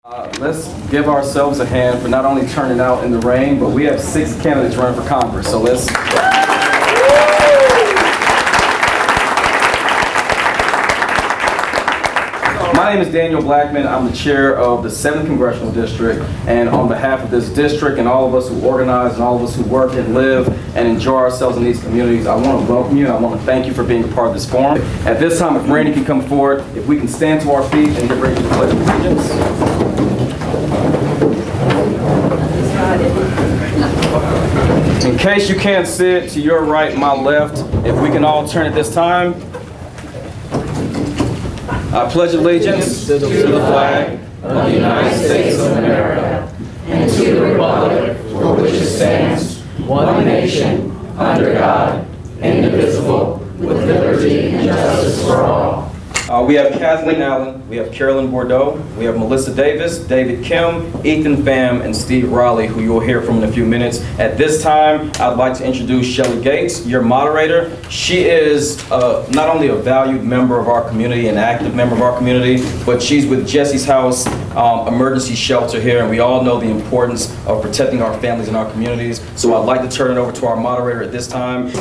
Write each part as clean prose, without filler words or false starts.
Let's give ourselves a hand for not only turning out in the rain, but we have 6 candidates running for Congress. So let's. My name is Daniel Blackman. I'm the chair of the 7th Congressional District, and on behalf of this district and all of us who organize and all of us who work and live and enjoy ourselves in these communities, I want to welcome you and I want to thank you for being a part of this forum. At this time, if Randy can come forward, if we can stand to our feet and get ready to the Pledge of Allegiance. In case you can't see it, to your right, my left, if we can all turn at this time. I pledge allegiance to the flag of the United States of America and to the republic for which it stands, one nation, under God, indivisible, with liberty and justice for all. We have Kathleen Allen, we have Carolyn Bourdeaux, we have Melissa Davis, David Kim, Ethan Pham, and Steve Reilly, who you will hear from in a few minutes. At this time, I'd like to introduce Shelly Gates, your moderator. She is not only a valued member of our community, an active member of our community, but she's with Jesse's House Emergency Shelter here, and we all know the importance of protecting our families and our communities. So I'd like to turn it over to our moderator at this time.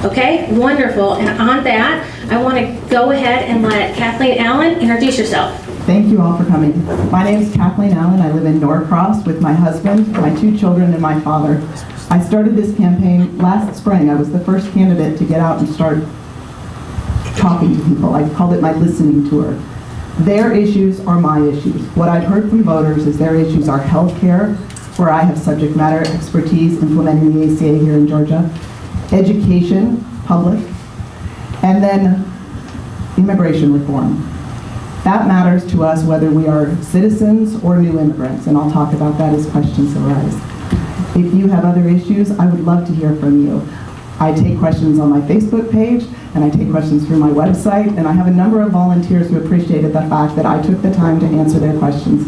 Okay, wonderful. And on that, I want to go ahead and let Kathleen Allen introduce yourself. Thank you all for coming. My name is Kathleen Allen. I live in Norcross with my husband, my 2 children, and my father. I started this campaign last spring. I was the first candidate to get out and start talking to people. I called it my listening tour. Their issues are my issues. What I've heard from voters is their issues are health care, where I have subject matter expertise implementing the ACA here in Georgia, education, public, and then immigration reform. That matters to us whether we are citizens or new immigrants, and I'll talk about that as questions arise. If you have other issues, I would love to hear from you. I take questions on my Facebook page, and I take questions through my website, and I have a number of volunteers who appreciated the fact that I took the time to answer their questions.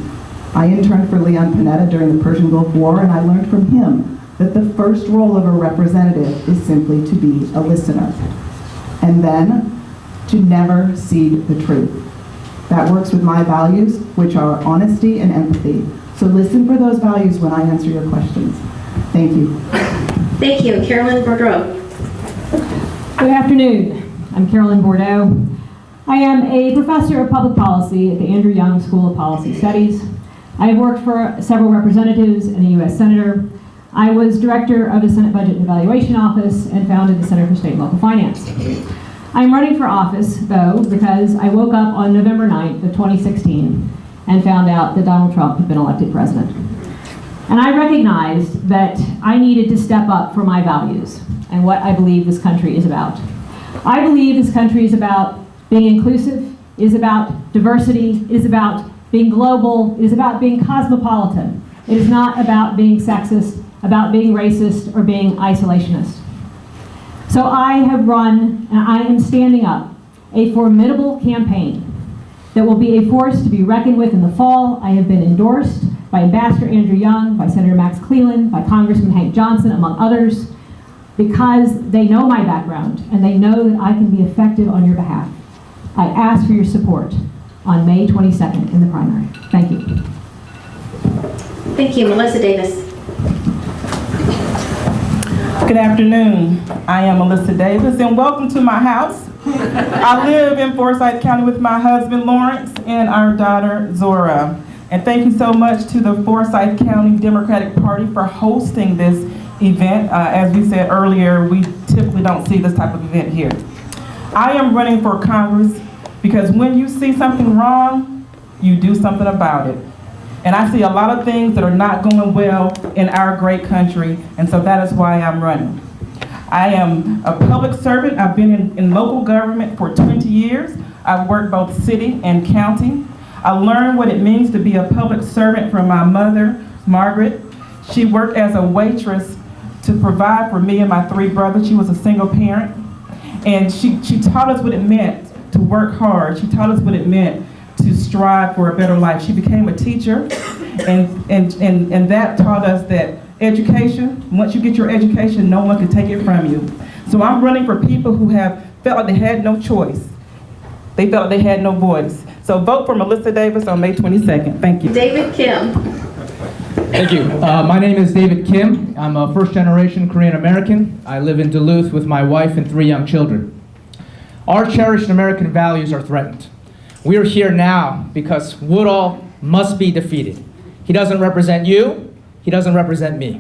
I interned for Leon Panetta during the Persian Gulf War, and I learned from him that the first role of a representative is simply to be a listener, and then to never cede the truth. That works with my values, which are honesty and empathy. So listen for those values when I answer your questions. Thank you. Thank you. Carolyn Bourdeaux. Good afternoon. I'm Carolyn Bourdeaux. I am a professor of public policy at the Andrew Young School of Policy Studies. I have worked for several representatives and a U.S. Senator. I was director of the Senate Budget and Evaluation Office and founded the Center for State and Local Finance. I'm running for office, though, because I woke up on November 9th of 2016 and found out that Donald Trump had been elected president. And I recognized that I needed to step up for my values and what I believe this country is about. I believe this country is about being inclusive, is about diversity, is about being global, is about being cosmopolitan. It is not about being sexist, about being racist, or being isolationist. So I have run, and I am standing up, a formidable campaign that will be a force to be reckoned with in the fall. I have been endorsed by Ambassador Andrew Young, by Senator Max Cleland, by Congressman Hank Johnson, among others, because they know my background and they know that I can be effective on your behalf. I ask for your support on May 22nd in the primary. Thank you. Thank you. Melissa Davis. Good afternoon. I am Melissa Davis, and welcome to my house. I live in Forsyth County with my husband Lawrence and our daughter Zora. And thank you so much to the Forsyth County Democratic Party for hosting this event. As we said earlier, we typically don't see this type of event here. I am running for Congress because when you see something wrong, you do something about it. And I see a lot of things that are not going well in our great country, and so that is why I'm running. I am a public servant. I've been in local government for 20 years. I've worked both city and county. I learned what it means to be a public servant from my mother, Margaret. She worked as a waitress to provide for me and my 3 brothers. She was a single parent. And she taught us what it meant to work hard. She taught us what it meant to strive for a better life. She became a teacher, and that taught us that education, once you get your education, no one can take it from you. So I'm running for people who have felt like they had no choice. They felt they had no voice. So vote for Melissa Davis on May 22nd. Thank you. David Kim. Thank you. My name is David Kim. I'm a first-generation Korean American. I live in Duluth with my wife and 3 young children. Our cherished American values are threatened. We are here now because Woodall must be defeated. He doesn't represent you. He doesn't represent me.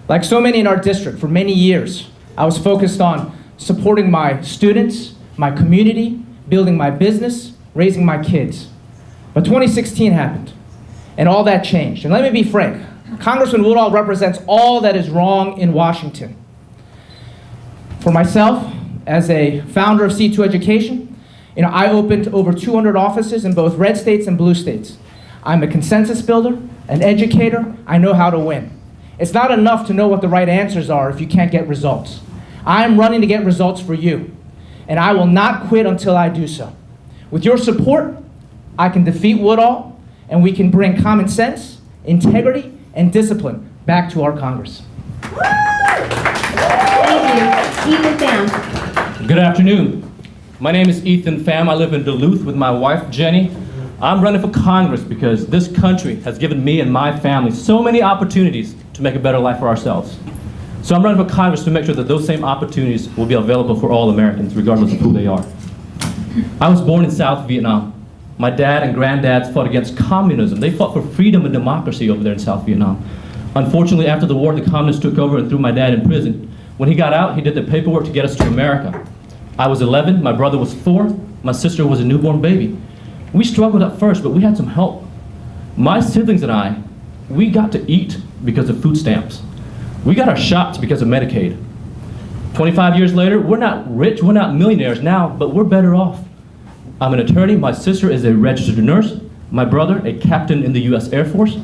Like so many in our district, for many years, I was focused on supporting my students, my community, building my business, raising my kids. But 2016 happened, and all that changed. And let me be frank, Congressman Woodall represents all that is wrong in Washington. For myself, as a founder of C2 Education, I opened over 200 offices in both red states and blue states. I'm a consensus builder, an educator. I know how to win. It's not enough to know what the right answers are if you can't get results. I'm running to get results for you, and I will not quit until I do so. With your support, I can defeat Woodall, and we can bring common sense, integrity, and discipline back to our Congress. Thank you. Ethan Pham. Good afternoon. My name is Ethan Pham. I live in Duluth with my wife, Jenny. I'm running for Congress because this country has given me and my family so many opportunities to make a better life for ourselves. So I'm running for Congress to make sure that those same opportunities will be available for all Americans, regardless of who they are. I was born in South Vietnam. My dad and granddads fought against communism. They fought for freedom and democracy over there in South Vietnam. Unfortunately, after the war, the communists took over and threw my dad in prison. When he got out, he did the paperwork to get us to America. I was 11, my brother was 4, my sister was a newborn baby. We struggled at first, but we had some help. My siblings and I, we got to eat because of food stamps. We got our shots because of Medicaid. 25 years later, we're not rich, we're not millionaires now, but we're better off. I'm an attorney, my sister is a registered nurse, my brother a captain in the US Air Force.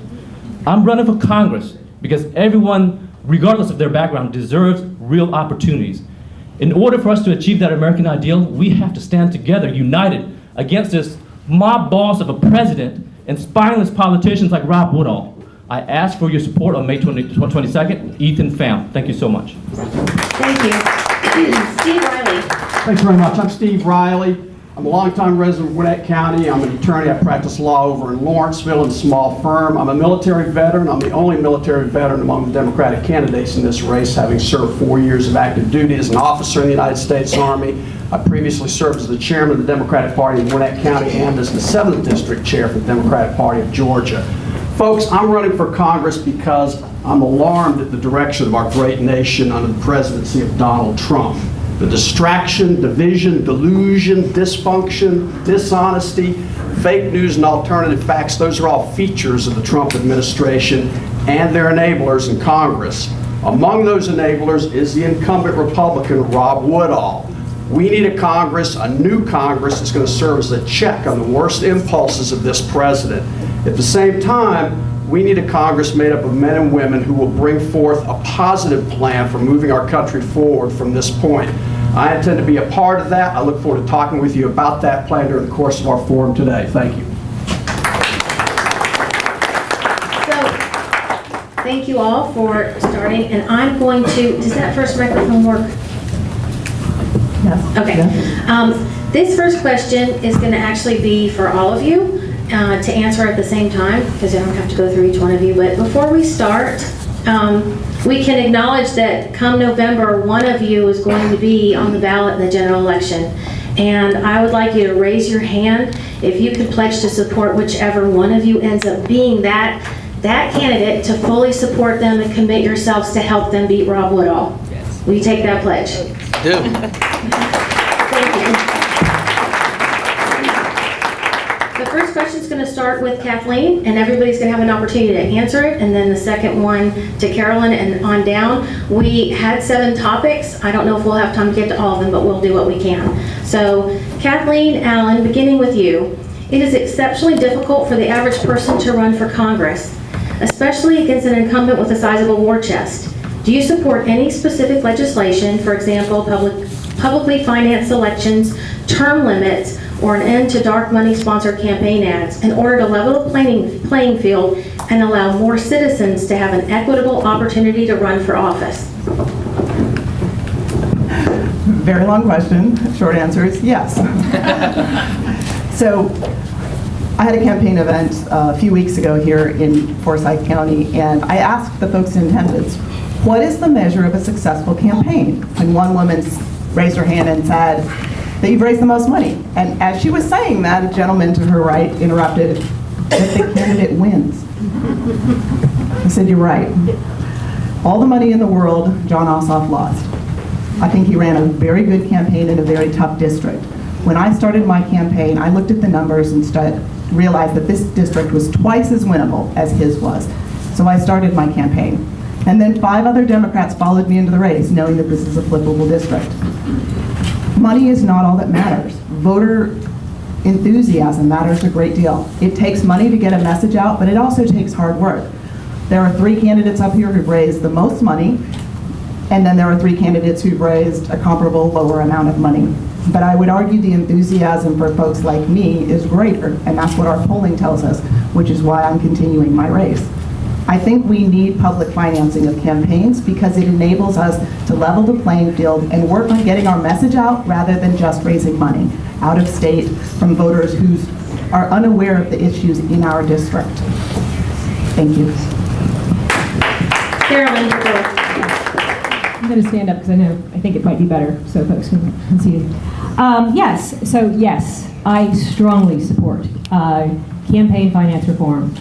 I'm running for Congress because everyone, regardless of their background, deserves real opportunities. In order for us to achieve that American ideal, we have to stand together, united, against this mob boss of a president and spineless politicians like Rob Woodall. I ask for your support on May 22nd. Ethan Pham. Thank you so much. Thank you. Steve Reilly. Thanks very much. I'm Steve Reilly. I'm a longtime resident of Gwinnett County. I'm an attorney. I practice law over in Lawrenceville in a small firm. I'm a military veteran. I'm the only military veteran among the Democratic candidates in this race, having served 4 years of active duty as an officer in the United States Army. I previously served as the chairman of the Democratic Party in Gwinnett County and as the 7th District Chair for the Democratic Party of Georgia. Folks, I'm running for Congress because I'm alarmed at the direction of our great nation under the presidency of Donald Trump. The distraction, division, delusion, dysfunction, dishonesty, fake news, and alternative facts, those are all features of the Trump administration and their enablers in Congress. Among those enablers is the incumbent Republican Rob Woodall. We need a Congress, a new Congress, that's going to serve as a check on the worst impulses of this president. At the same time, we need a Congress made up of men and women who will bring forth a positive plan for moving our country forward from this point. I intend to be a part of that. I look forward to talking with you about that plan during the course of our forum today. Thank you. So, thank you all for starting, and I'm going to, does that first microphone work? Yes. Okay. This first question is going to actually be for all of you to answer at the same time, because I don't have to go through each one of you. But before we start, we can acknowledge that come November, one of you is going to be on the ballot in the general election. And I would like you to raise your hand if you could pledge to support whichever one of you ends up being that candidate, to fully support them and commit yourselves to help them beat Rob Woodall. Yes. Will you take that pledge? Do. Thank you. The first question is going to start with Kathleen, and everybody's going to have an opportunity to answer it, and then the second one to Carolyn and on down. We had 7 topics. I don't know if we'll have time to get to all of them, but we'll do what we can. So, Kathleen Allen, beginning with you, it is exceptionally difficult for the average person to run for Congress, especially against an incumbent with a sizable war chest. Do you support any specific legislation, for example, publicly financed elections, term limits, or an end to dark money-sponsored campaign ads in order to level the playing field and allow more citizens to have an equitable opportunity to run for office? Very long question. Short answer is yes. So I had a campaign event a few weeks ago here in Forsyth County, and I asked the folks in attendance, what is the measure of a successful campaign? And one woman raised her hand and said that you've raised the most money. And as she was saying that, a gentleman to her right interrupted that the candidate wins. I said, you're right. All the money in the world, John Ossoff lost. I think he ran a very good campaign in a very tough district. When I started my campaign, I looked at the numbers and realized that this district was twice as winnable as his was. So I started my campaign. And then 5 other Democrats followed me into the race, knowing that this is a flippable district. Money is not all that matters. Voter enthusiasm matters a great deal. It takes money to get a message out, but it also takes hard work. There are 3 candidates up here who've raised the most money, and then there are 3 candidates who've raised a comparable lower amount of money. But I would argue the enthusiasm for folks like me is greater, and that's what our polling tells us, which is why I'm continuing my race. I think we need public financing of campaigns because it enables us to level the playing field and work on getting our message out rather than just raising money out of state from voters who are unaware of the issues in our district. Thank you. Carolyn, I'm going to stand up because I think it might be better so folks can see it. Yes, I strongly support campaign finance reform.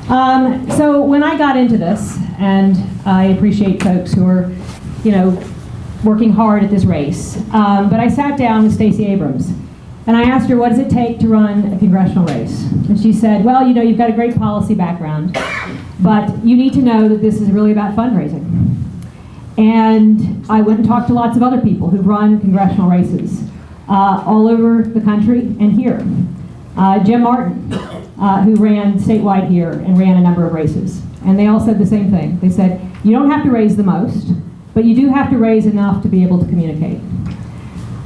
So when I got into this, and I appreciate folks who are, working hard at this race, but I sat down with Stacey Abrams, and I asked her, what does it take to run a congressional race? And she said, well, you've got a great policy background, but you need to know that this is really about fundraising. And I went and talked to lots of other people who've run congressional races all over the country and here. Jim Martin, who ran statewide here and ran a number of races. And they all said the same thing. They said, you don't have to raise the most, but you do have to raise enough to be able to communicate.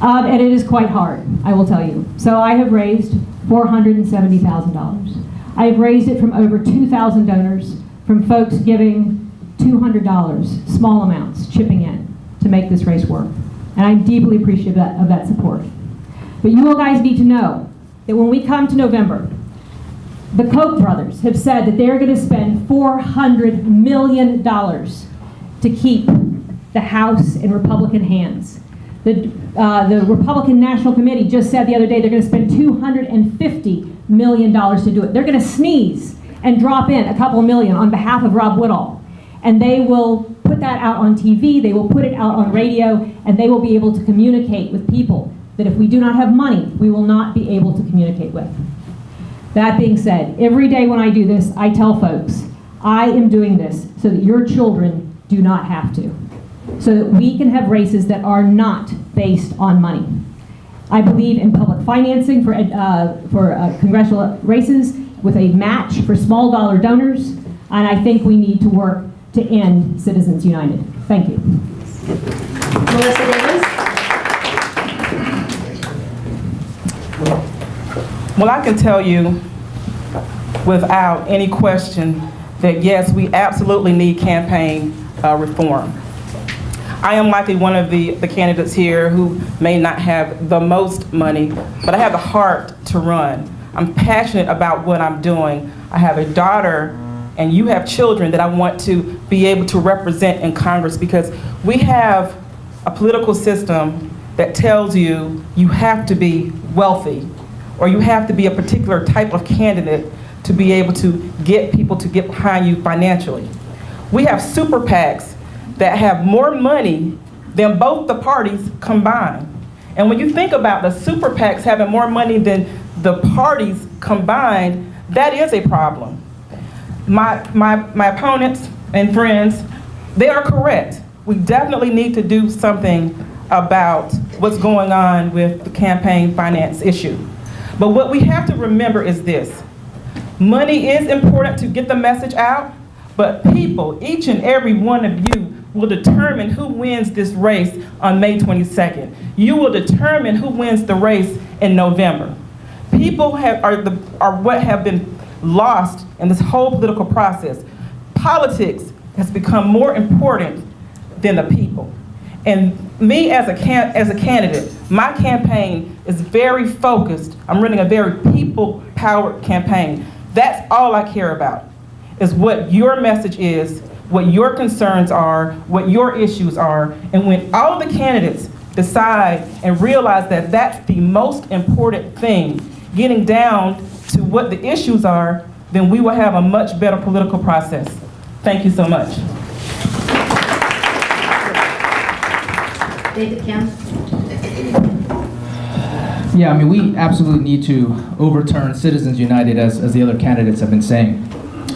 And it is quite hard, I will tell you. So I have raised $470,000. I have raised it from over 2,000 donors, from folks giving $200, small amounts, chipping in to make this race work. And I'm deeply appreciative of that support. But you all guys need to know that when we come to November, the Koch brothers have said that they're going to spend $400 million to keep the House in Republican hands. The Republican National Committee just said the other day they're going to spend $250 million to do it. They're going to sneeze and drop in a couple million on behalf of Rob Woodall. And they will put that out on TV, they will put it out on radio, and they will be able to communicate with people that if we do not have money, we will not be able to communicate with. That being said, every day when I do this, I tell folks, I am doing this so that your children do not have to. So that we can have races that are not based on money. I believe in public financing for congressional races with a match for small dollar donors, and I think we need to work to end Citizens United. Thank you. Melissa Davis. Well, I can tell you without any question that yes, we absolutely need campaign reform. I am likely one of the candidates here who may not have the most money, but I have the heart to run. I'm passionate about what I'm doing. I have a daughter and you have children that I want to be able to represent in Congress, because we have a political system that tells you you have to be wealthy or you have to be a particular type of candidate to be able to get people to get behind you financially. We have super PACs that have more money than both the parties combined. And when you think about the super PACs having more money than the parties combined, that is a problem. My opponents and friends, they are correct. We definitely need to do something about what's going on with the campaign finance issue. But what we have to remember is this. Money is important to get the message out, but people, each and every one of you, will determine who wins this race on May 22nd. You will determine who wins the race in November. People are what have been lost in this whole political process. Politics has become more important than the people. And me as a candidate, my campaign is very focused. I'm running a very people-powered campaign. That's all I care about, is what your message is, what your concerns are, what your issues are. And when all the candidates decide and realize that that's the most important thing, getting down to what the issues are, then we will have a much better political process. Thank you so much. David Kim? Yeah, I mean, we absolutely need to overturn Citizens United, as the other candidates have been saying.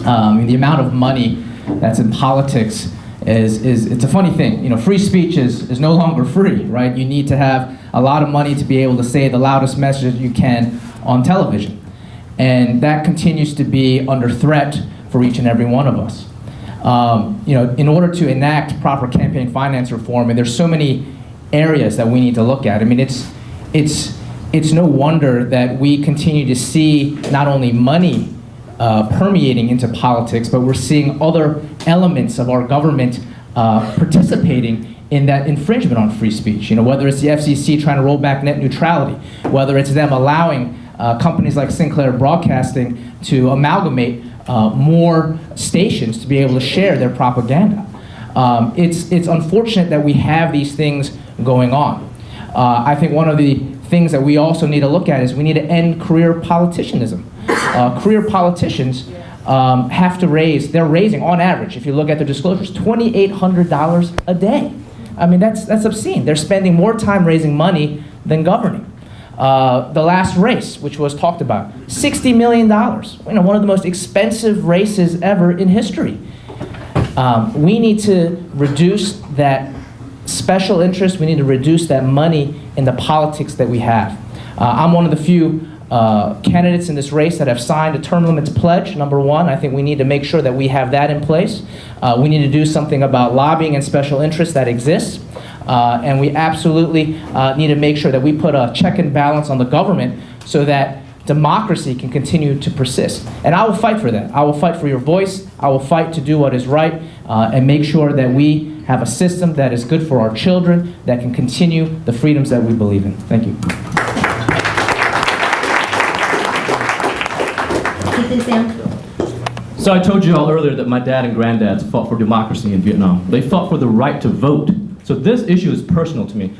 I mean, the amount of money that's in politics it's a funny thing. You know, free speech is no longer free, right? You need to have a lot of money to be able to say the loudest message you can on television. And that continues to be under threat for each and every one of us. You know, in order to enact proper campaign finance reform, and there's so many areas that we need to look at. I mean, it's no wonder that we continue to see not only money permeating into politics, but we're seeing other elements of our government participating in that infringement on free speech. You know, whether it's the FCC trying to roll back net neutrality, whether it's them allowing companies like Sinclair Broadcasting to amalgamate more stations to be able to share their propaganda. It's unfortunate that we have these things going on. I think one of the things that we also need to look at is we need to end career politicianism. Career politicians have to they're raising, on average, if you look at their disclosures, $2,800 a day. I mean, that's obscene. They're spending more time raising money than governing. The last race, which was talked about, $60 million. You know, one of the most expensive races ever in history. We need to reduce that special interest. We need to reduce that money in the politics that we have. I'm one of the few candidates in this race that have signed a term limits pledge, number one. I think we need to make sure that we have that in place. We need to do something about lobbying and special interests that exists. And we absolutely need to make sure that we put a check and balance on the government so that democracy can continue to persist. And I will fight for that. I will fight for your voice. I will fight to do what is right and make sure that we have a system that is good for our children, that can continue the freedoms that we believe in. Thank you. So I told you all earlier that my dad and granddads fought for democracy in Vietnam. They fought for the right to vote. So this issue is personal to me.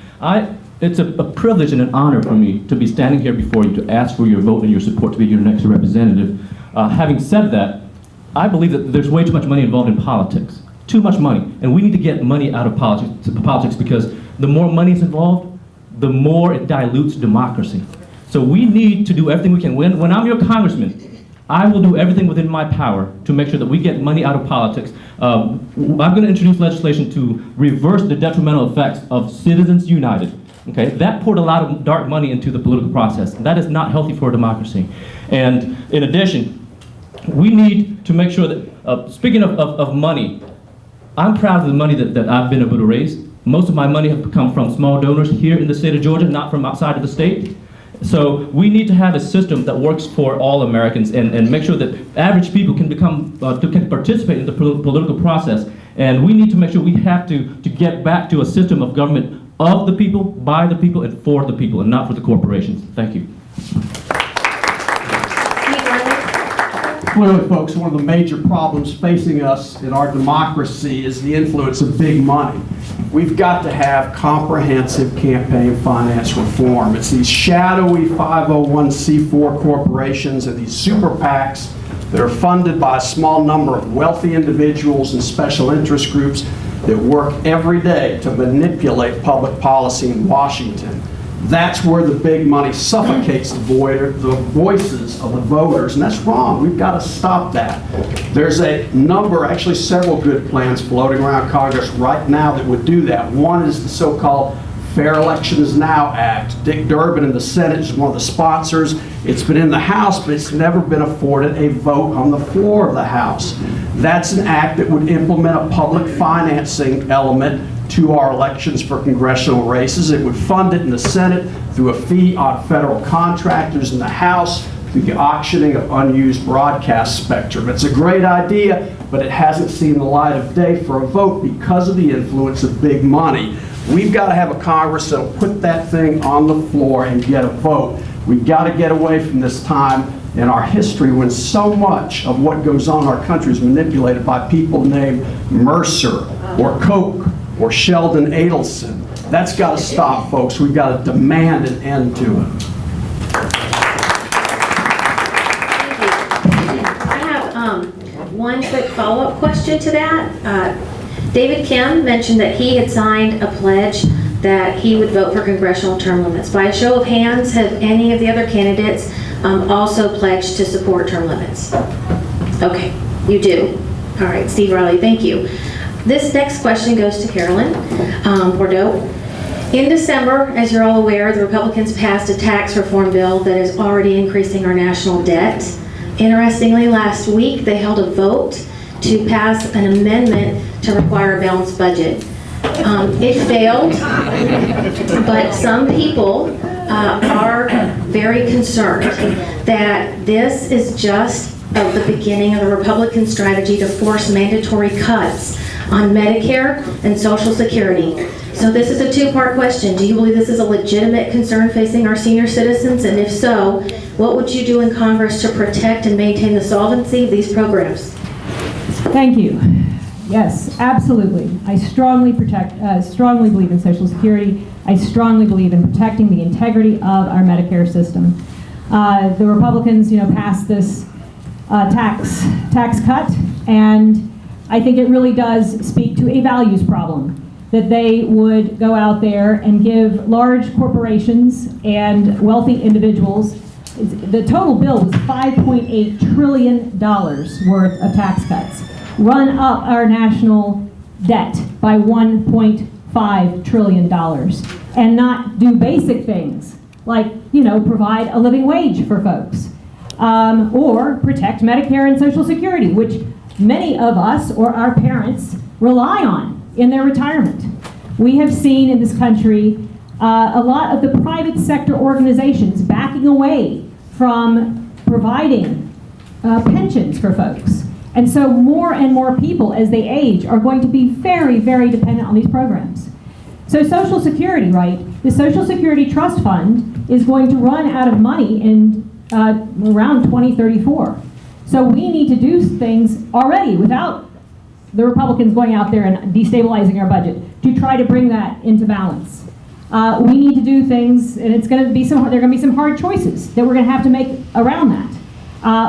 It's a privilege and an honor for me to be standing here before you to ask for your vote and your support to be your next representative. Having said that, I believe that there's way too much money involved in politics. Too much money. And we need to get money out of politics because the more money is involved, the more it dilutes democracy. So we need to do everything we can. When I'm your congressman, I will do everything within my power to make sure that we get money out of politics. I'm going to introduce legislation to reverse the detrimental effects of Citizens United. Okay, that poured a lot of dark money into the political process. That is not healthy for a democracy. And in addition, we need to make sure that, speaking of money, I'm proud of the money that I've been able to raise. Most of my money has come from small donors here in the state of Georgia, not from outside of the state. So we need to have a system that works for all Americans and make sure that average people can can participate in the political process. And we need to make sure we have to get back to a system of government of the people, by the people, and for the people, and not for the corporations. Thank you. Clearly, folks, one of the major problems facing us in our democracy is the influence of big money. We've got to have comprehensive campaign finance reform. It's these shadowy 501c4 corporations and these super PACs that are funded by a small number of wealthy individuals and special interest groups that work every day to manipulate public policy in Washington. That's where the big money suffocates the voices of the voters, and that's wrong. We've got to stop that. There's a number, actually several good plans floating around Congress right now that would do that. One is the so-called Fair Elections Now Act. Dick Durbin in the Senate is one of the sponsors. It's been in the House, but it's never been afforded a vote on the floor of the House. That's an act that would implement a public financing element to our elections for congressional races. It would fund it in the Senate through a fee on federal contractors, in the House through the auctioning of unused broadcast spectrum. It's a great idea, but it hasn't seen the light of day for a vote because of the influence of big money. We've got to have a Congress that'll put that thing on the floor and get a vote. We've got to get away from this time in our history when so much of what goes on in our country is manipulated by people named Mercer or Koch or Sheldon Adelson. That's got to stop, folks. We've got to demand an end to it. I have one quick follow-up question to that. David Kim mentioned that he had signed a pledge that he would vote for congressional term limits. By a show of hands, have any of the other candidates also pledged to support term limits? Okay, you do. All right, Steve Reilly, thank you. This next question goes to Carolyn Bourdeaux. In December, as you're all aware, the Republicans passed a tax reform bill that is already increasing our national debt. Interestingly, last week they held a vote to pass an amendment to require a balanced budget. It failed, but some people are very concerned that this is just the beginning of the Republican strategy to force mandatory cuts on Medicare and Social Security. So this is a two-part question. Do you believe this is a legitimate concern facing our senior citizens? And if so, what would you do in Congress to protect and maintain the solvency of these programs? Thank you. Yes, absolutely. I strongly believe in Social Security. I strongly believe in protecting the integrity of our Medicare system. The Republicans, passed this tax cut, and I think it really does speak to a values problem, that they would go out there and give large corporations and wealthy individuals. The total bill was $5.8 trillion worth of tax cuts. Run up our national debt by $1.5 trillion and not do basic things like, provide a living wage for folks or protect Medicare and Social Security, which many of us or our parents rely on in their retirement. We have seen in this country a lot of the private sector organizations backing away from providing pensions for folks. And so more and more people, as they age, are going to be very, very dependent on these programs. So Social Security, right? The Social Security Trust Fund is going to run out of money in around 2034. So we need to do things already without the Republicans going out there and destabilizing our budget to try to bring that into balance. We need to do things, and there are going to be some hard choices that we're going to have to make around that.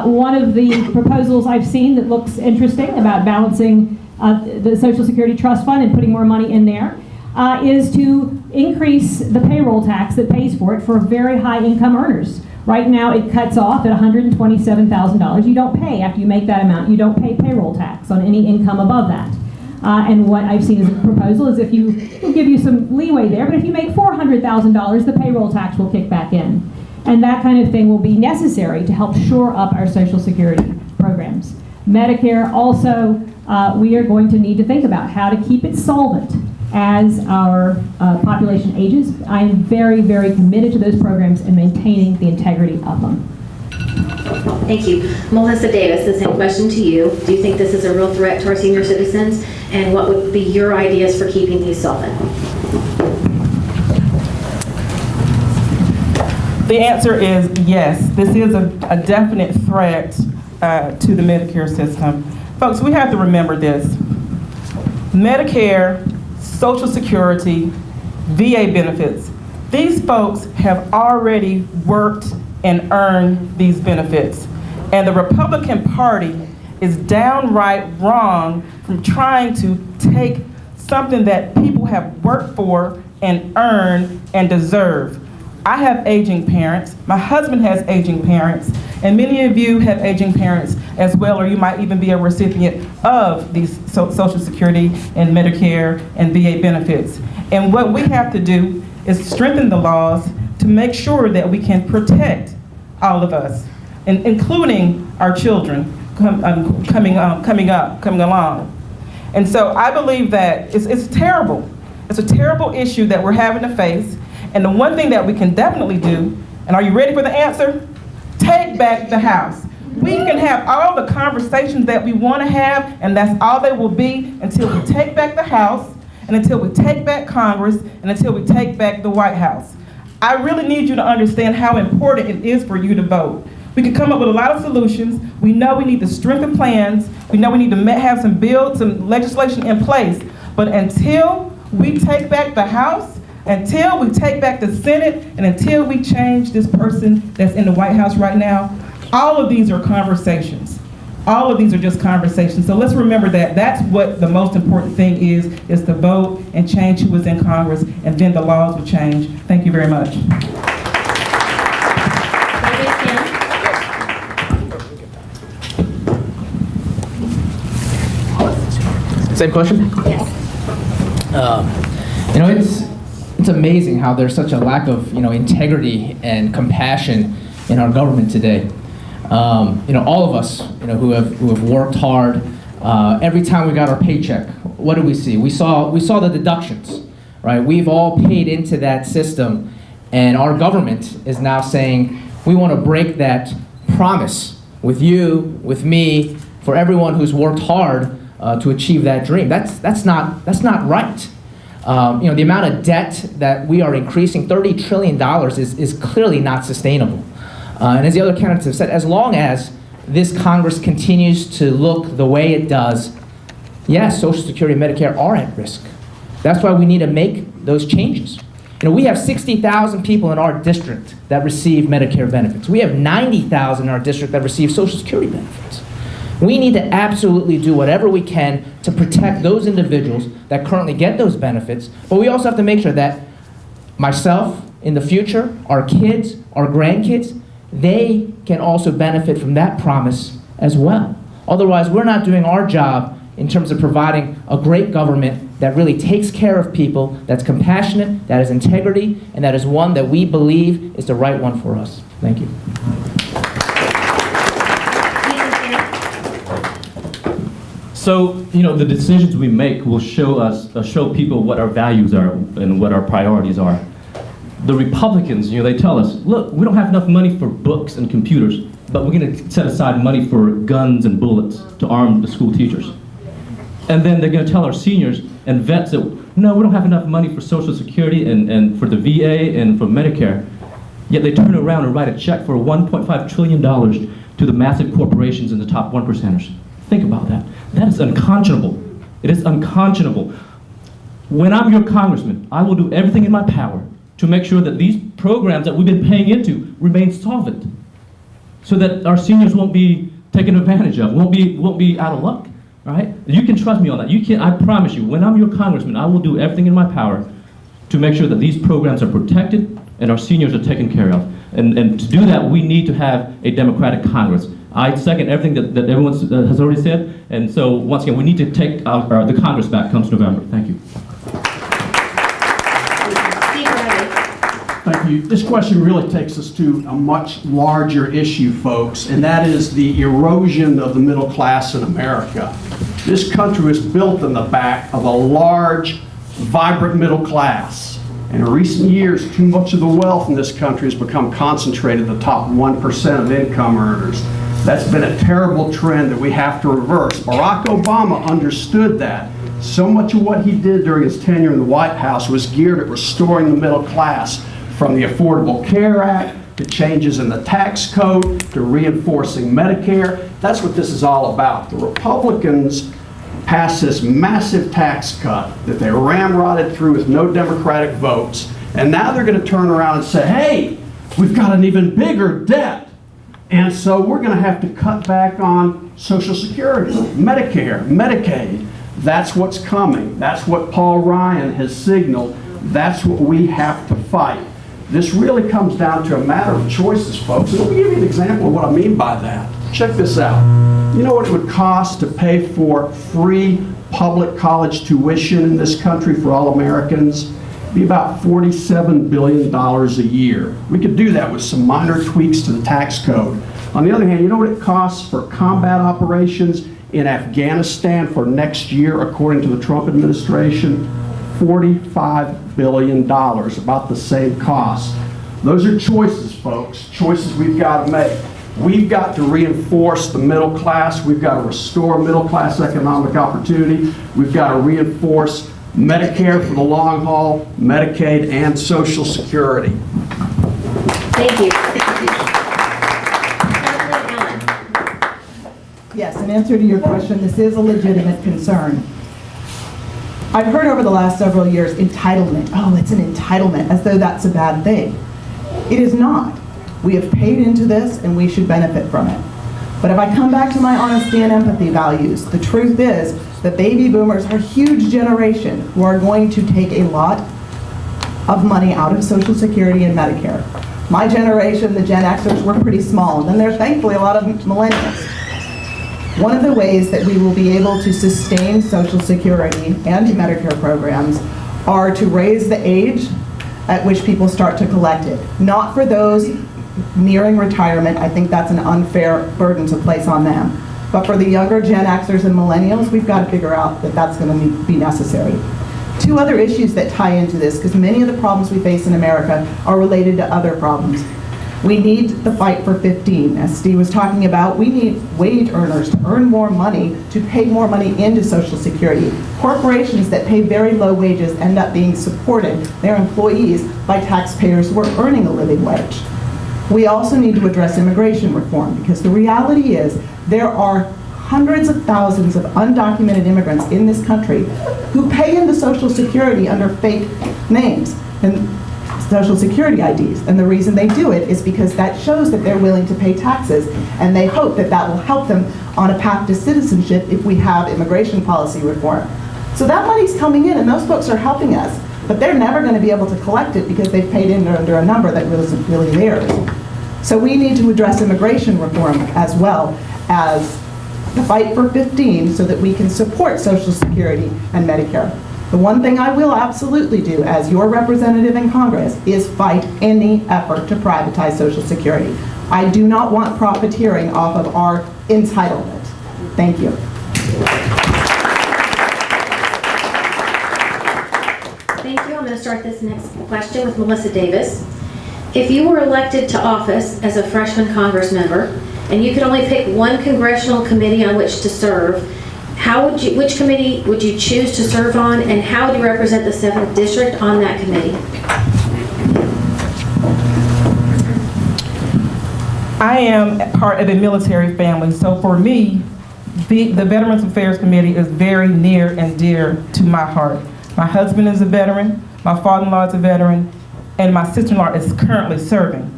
One of the proposals I've seen that looks interesting about balancing the Social Security Trust Fund and putting more money in there is to increase the payroll tax that pays for it for very high income earners. Right now it cuts off at $127,000. You don't pay after you make that amount. You don't pay payroll tax on any income above that. And what I've seen as a proposal is it'll give you some leeway there, but if you make $400,000, the payroll tax will kick back in. And that kind of thing will be necessary to help shore up our Social Security programs. Medicare also, we are going to need to think about how to keep it solvent as our population ages. I am very, very committed to those programs and maintaining the integrity of them. Thank you. Melissa Davis, the same question to you. Do you think this is a real threat to our senior citizens? And what would be your ideas for keeping these solvent? The answer is yes. This is a definite threat to the Medicare system. Folks, we have to remember this. Medicare, Social Security, VA benefits, these folks have already worked and earned these benefits. And the Republican Party is downright wrong from trying to take something that people have worked for and earned and deserve. I have aging parents, my husband has aging parents, and many of you have aging parents as well, or you might even be a recipient of these Social Security and Medicare and VA benefits. And what we have to do is strengthen the laws to make sure that we can protect all of us, including our children coming along. And so I believe that it's terrible. It's a terrible issue that we're having to face. And the one thing that we can definitely do, and are you ready for the answer? Take back the House. We can have all the conversations that we want to have, and that's all they will be until we take back the House and until we take back Congress, and until we take back the White House. I really need you to understand how important it is for you to vote. We can come up with a lot of solutions. We know we need to strengthen plans. We know we need to have some bills, some legislation in place. But until we take back the House, until we take back the Senate, and until we change this person that's in the White House right now, all of these are conversations. All of these are just conversations. So let's remember that. That's what the most important thing is to vote and change who is in Congress, and then the laws will change. Thank you very much. Same question? Yes. It's amazing how there's such a lack of integrity and compassion in our government today. All of us who have worked hard. Every time we got our paycheck, what did we see? We saw the deductions, right? We've all paid into that system, and our government is now saying we want to break that promise with you, with me, for everyone who's worked hard to achieve that dream. That's not right. The amount of debt that we are increasing, $30 trillion, is clearly not sustainable. And as the other candidates have said, as long as this Congress continues to look the way it does, yes, Social Security and Medicare are at risk. That's why we need to make those changes. We have 60,000 people in our district that receive Medicare benefits. We have 90,000 in our district that receive Social Security benefits. We need to absolutely do whatever we can to protect those individuals that currently get those benefits, but we also have to make sure that myself, in the future, our kids, our grandkids, they can also benefit from that promise as well. Otherwise, we're not doing our job in terms of providing a great government that really takes care of people, that's compassionate, that has integrity, and that is one that we believe is the right one for us. Thank you. So, the decisions we make will show people what our values are and what our priorities are. The Republicans, they tell us, look, we don't have enough money for books and computers, but we're going to set aside money for guns and bullets to arm the school teachers. And then they're going to tell our seniors and vets that, no, we don't have enough money for Social Security and for the VA and for Medicare. Yet they turn around and write a check for $1.5 trillion to the massive corporations and the top 1%ers. Think about that. That is unconscionable. It is unconscionable. When I'm your congressman, I will do everything in my power to make sure that these programs that we've been paying into remain solvent, so that our seniors won't be taken advantage of, won't be out of luck, right? You can trust me on that. I promise you, when I'm your congressman, I will do everything in my power to make sure that these programs are protected and our seniors are taken care of. And to do that, we need to have a Democratic Congress. I second everything that everyone has already said, and so once again, we need to take the Congress back comes November. Thank you. Thank you. This question really takes us to a much larger issue, folks, and that is the erosion of the middle class in America. This country was built on the back of a large, vibrant middle class. And in recent years, too much of the wealth in this country has become concentrated in the top 1% of income earners. That's been a terrible trend that we have to reverse. Barack Obama understood that. So much of what he did during his tenure in the White House was geared at restoring the middle class, from the Affordable Care Act to changes in the tax code to reinforcing Medicare. That's what this is all about. The Republicans passed this massive tax cut that they ramrodded through with no Democratic votes, and now they're going to turn around and say, hey, we've got an even bigger debt, and so we're going to have to cut back on Social Security, Medicare, Medicaid. That's what's coming. That's what Paul Ryan has signaled. That's what we have to fight. This really comes down to a matter of choices, folks. And let me give you an example of what I mean by that. Check this out. You know what it would cost to pay for free public college tuition in this country for all Americans? It'd be about $47 billion a year. We could do that with some minor tweaks to the tax code. On the other hand, you know what it costs for combat operations in Afghanistan for next year, according to the Trump administration? $45 billion, about the same cost. Those are choices, folks, choices we've got to make. We've got to reinforce the middle class. We've got to restore middle class economic opportunity. We've got to reinforce Medicare for the long haul, Medicaid, and Social Security. Thank you. Kathleen Allen. Yes, in answer to your question, this is a legitimate concern. I've heard over the last several years, entitlement. Oh, it's an entitlement, as though that's a bad thing. It is not. We have paid into this and we should benefit from it. But if I come back to my honesty and empathy values, the truth is that baby boomers are a huge generation who are going to take a lot of money out of Social Security and Medicare. My generation, the Gen Xers, were pretty small, and then there's thankfully a lot of millennials. One of the ways that we will be able to sustain Social Security and Medicare programs are to raise the age at which people start to collect it. Not for those nearing retirement, I think that's an unfair burden to place on them. But for the younger Gen Xers and millennials, we've got to figure out that that's going to be necessary. Two other issues that tie into this, because many of the problems we face in America are related to other problems. We need the fight for 15. As Steve was talking about, we need wage earners to earn more money, to pay more money into Social Security. Corporations that pay very low wages end up being supported, their employees, by taxpayers who are earning a living wage. We also need to address immigration reform, because the reality is there are hundreds of thousands of undocumented immigrants in this country who pay into Social Security under fake names and Social Security IDs. And the reason they do it is because that shows that they're willing to pay taxes, and they hope that that will help them on a path to citizenship if we have immigration policy reform. So that money's coming in, and those folks are helping us, but they're never going to be able to collect it because they've paid in under a number that isn't really theirs. So we need to address immigration reform as well as the fight for 15 so that we can support Social Security and Medicare. The one thing I will absolutely do as your representative in Congress is fight any effort to privatize Social Security. I do not want profiteering off of our entitlement. Thank you. Thank you. I'm going to start this next question with Melissa Davis. If you were elected to office as a freshman Congress member, and you could only pick one congressional committee on which to serve, which committee would you choose to serve on, and how would you represent the 7th District on that committee? I am part of a military family, so for me, the Veterans Affairs Committee is very near and dear to my heart. My husband is a veteran, my father-in-law is a veteran, and my sister-in-law is currently serving.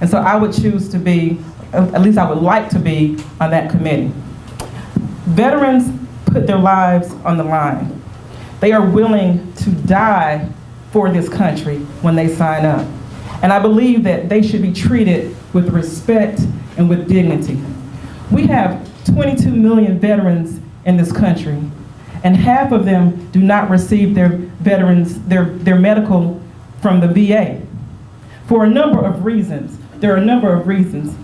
And so I would choose to be, at least I would like to be, on that committee. Veterans put their lives on the line. They are willing to die for this country when they sign up. And I believe that they should be treated with respect and with dignity. We have 22 million veterans in this country, and half of them do not receive their medical from the VA for a number of reasons. There are a number of reasons.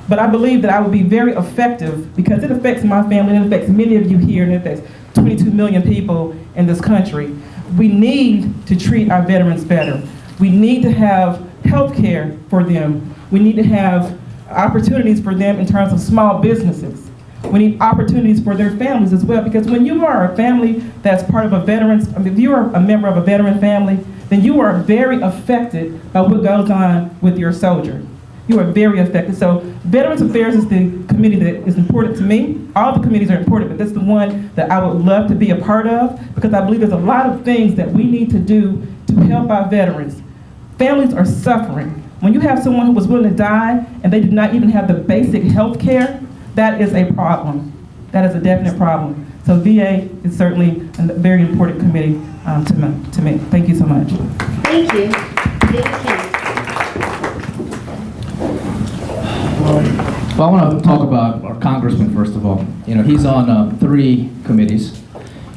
But I believe that I would be very effective because it affects my family, and it affects many of you here, and it affects 22 million people in this country. We need to treat our veterans better. We need to have health care for them. We need to have opportunities for them in terms of small businesses. We need opportunities for their families as well, because when you are a family that's part of a veteran's, if you are a member of a veteran family, then you are very affected by what goes on with your soldier. You are very affected. So Veterans Affairs is the committee that is important to me. All the committees are important, but this is the one that I would love to be a part of, because I believe there's a lot of things that we need to do to help our veterans. Families are suffering. When you have someone who was willing to die and they did not even have the basic health care, that is a problem. That is a definite problem. So VA is certainly a very important committee to me. Thank you so much. Thank you. David Kim. Well, I want to talk about our congressman, first of all. You know, he's on 3 committees.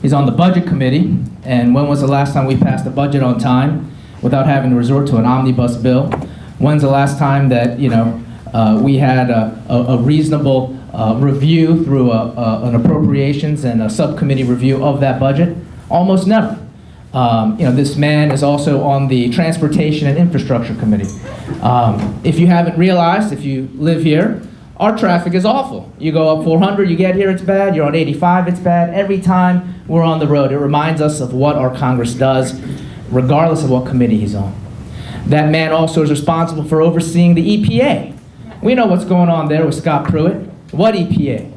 He's on the budget committee, and when was the last time we passed a budget on time without having to resort to an omnibus bill? When's the last time that, you know, we had a reasonable review through an appropriations and a subcommittee review of that budget? Almost never. You know, this man is also on the Transportation and Infrastructure Committee. If you haven't realized, if you live here, Our traffic is awful. You go up 400, you get here, it's bad. You're on 85, it's bad. Every time we're on the road, it reminds us of what our Congress does, regardless of what committee he's on. That man also is responsible for overseeing the EPA. We know what's going on there with Scott Pruitt. What EPA?